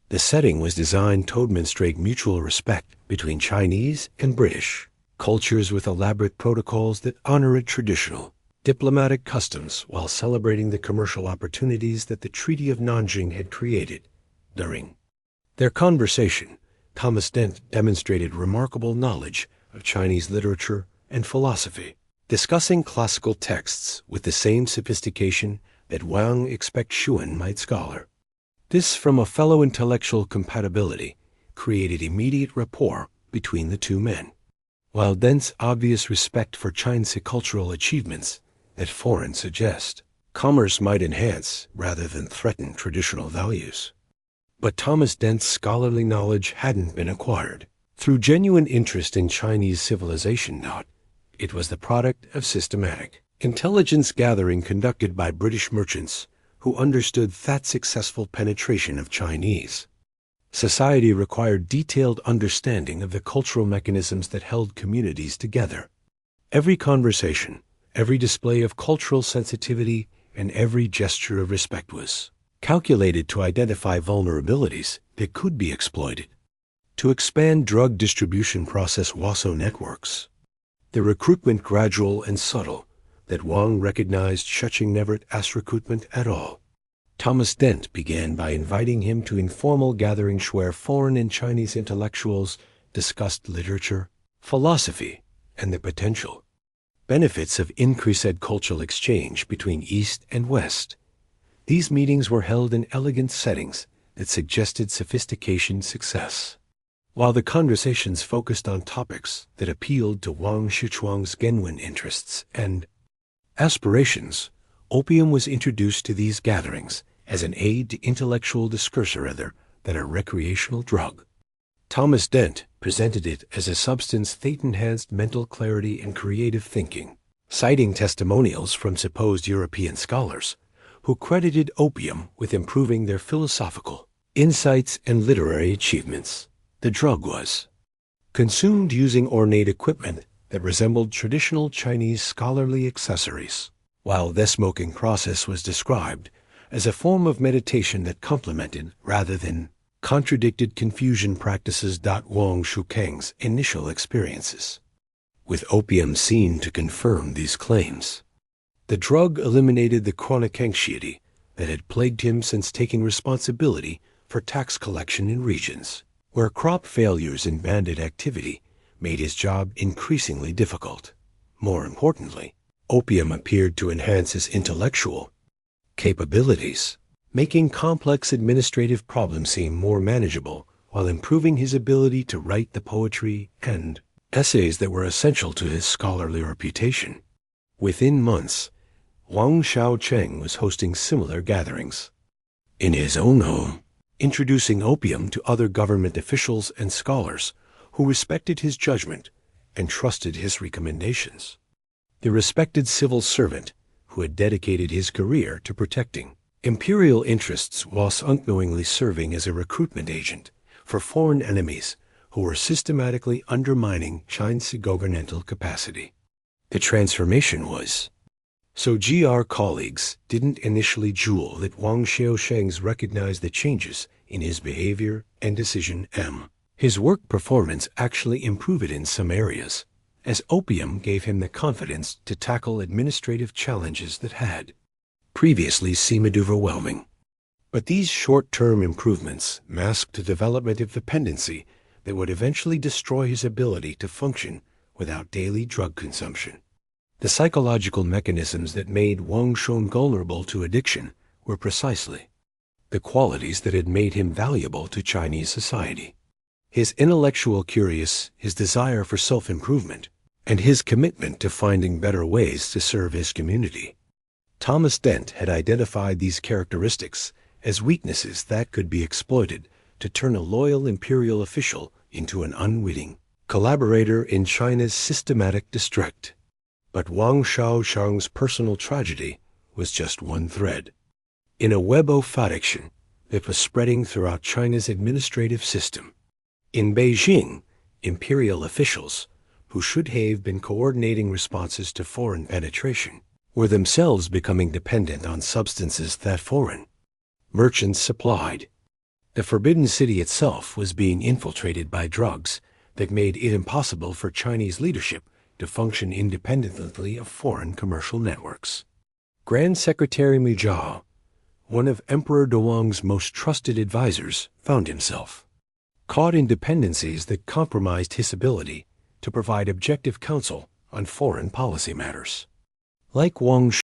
The setting was designed to demonstrate mutual respect between Chinese and British cultures with elaborate protocols that honored traditional diplomatic customs while celebrating the commercial opportunities that the Treaty of Nanking had created. During their conversation, Thomas Dent demonstrated remarkable knowledge of Chinese literature and philosophy, discussing classical texts with the same sophistication that Wang expected Shuen might scholar. This, from a fellow intellectual compatibility, created immediate rapport between the two men, while Dent's obvious respect for Chinese cultural achievements that foreign suggest commerce might enhance rather than threaten traditional values. But Thomas Dent's scholarly knowledge hadn't been acquired through genuine interest in Chinese civilization. It was the product of systematic intelligence gathering conducted by British merchants who understood that successful penetration of Chinese society required detailed understanding of the cultural mechanisms that held communities together. Every conversation, every display of cultural sensitivity, and every gesture of respect was calculated to identify vulnerabilities that could be exploited. To expand drug distribution process WASO networks, the recruitment gradual and subtle, that Wang recognized Sheching never as recruitment at all. Thomas Dent began by inviting him to informal gatherings where foreign and Chinese intellectuals discussed literature, philosophy, and the potential benefits of increased cultural exchange between East and West. These meetings were held in elegant settings that suggested sophistication success. While the conversations focused on topics that appealed to Wang Shichuang's genuine interests and aspirations, opium was introduced to these gatherings as an aid to intellectual discourse rather than a recreational drug. Thomas Dent presented it as a substance that enhanced mental clarity and creative thinking, citing testimonials from supposed European scholars who credited opium with improving their philosophical insights and literary achievements. The drug was consumed using ornate equipment that resembled traditional Chinese scholarly accessories, while the smoking process was described as a form of meditation that complemented rather than contradicted confusion practices. Wang Shukang's initial experiences with opium seemed to confirm these claims. The drug eliminated the chronic anxiety that had plagued him since taking responsibility for tax collection in regions where crop failures and bandit activity made his job increasingly difficult. More importantly, opium appeared to enhance his intellectual capabilities, making complex administrative problems seem more manageable while improving his ability to write the poetry and essays that were essential to his scholarly reputation. Within months, Wang Xiaocheng was hosting similar gatherings in his own home, introducing opium to other government officials and scholars who respected his judgment and trusted his recommendations. The respected civil servant who had dedicated his career to protecting imperial interests was unknowingly serving as a recruitment agent for foreign enemies who were systematically undermining China's governmental capacity. The transformation was so GR colleagues didn't initially jewel that Wang Xiaosheng's recognized the changes in his behavior and decision. His work performance actually improved in some areas, as opium gave him the confidence to tackle administrative challenges that had previously seemed overwhelming. But these short-term improvements masked the development of dependency that would eventually destroy his ability to function without daily drug consumption. The psychological mechanisms that made Wang Shong vulnerable to addiction were precisely the qualities that had made him valuable to Chinese society. His intellectual curiosity, his desire for self-improvement, and his commitment to finding better ways to serve his community. Thomas Dent had identified these characteristics as weaknesses that could be exploited to turn a loyal imperial official into an unwitting collaborator in China's systematic district. But Wang Xiaosheng's personal tragedy was just one thread in a web of addiction that was spreading throughout China's administrative system. In Beijing, imperial officials, who should have been coordinating responses to foreign penetration, were themselves becoming dependent on substances that foreign merchants supplied. The Forbidden City itself was being infiltrated by drugs that made it impossible for Chinese leadership to function independently of foreign commercial networks. Grand Secretary Mi Zhao, one of Emperor Dawang's most trusted advisors, found himself caught in dependencies that compromised his ability to provide objective counsel on foreign policy matters. Like Wang